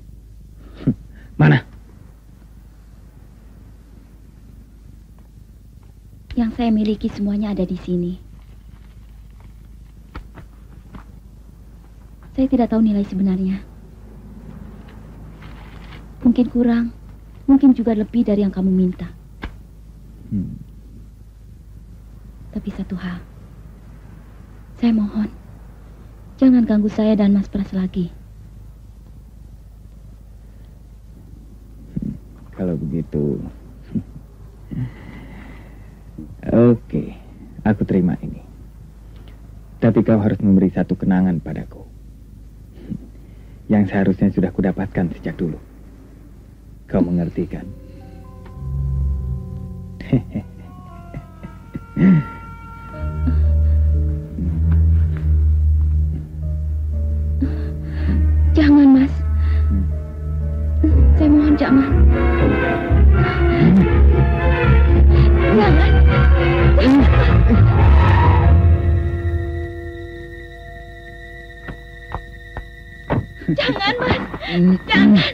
Mana? Yang saya miliki semuanya ada di sini. Saya tidak tahu nilai sebenarnya. Mungkin kurang. Mungkin juga lebih dari yang kamu minta. Tapi satu hal. Saya mohon. Jangan ganggu saya dan Mas Pras lagi. Kalau begitu. Oke, aku terima ini. Tapi kau harus memberi satu kenangan padaku. Yang seharusnya sudah kudapatkan sejak dulu. Kau mengerti kan? Jangan, Mas. Saya mohon jangan. Jangan. Jangan, Mas. Jangan.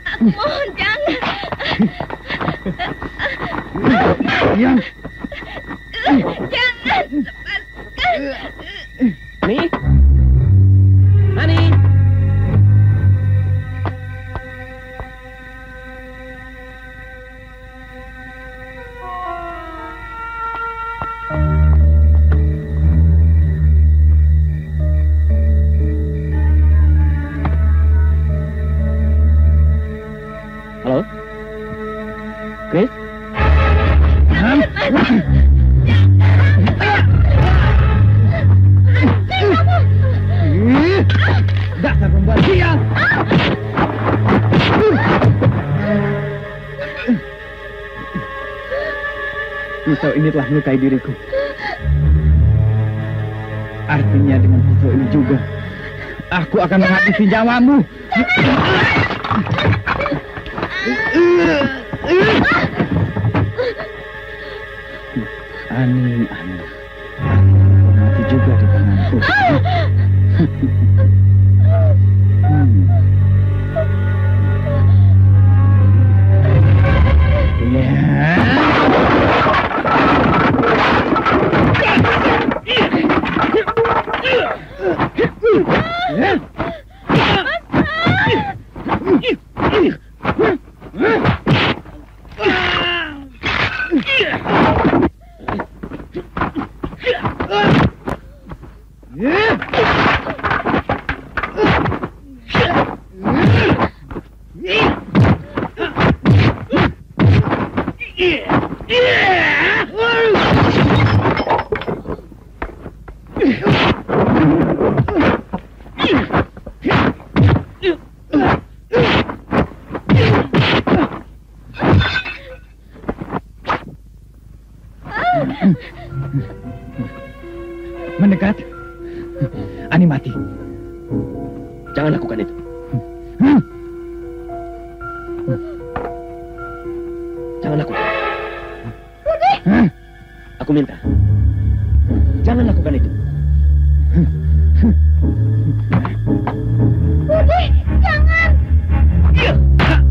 Aku mohon jangan. Diam. Jangan. Lepaskan. Ani? Ani? Halo? Chris? Dasar pembuat sial! Pisau ini telah melukai diriku. Artinya dengan pisau ini juga aku akan menghabisi nyawamu. Ani, mati juga di tanganku. Jangan lakukan. Aku minta. Jangan lakukan itu. Budi, jangan. Jangan.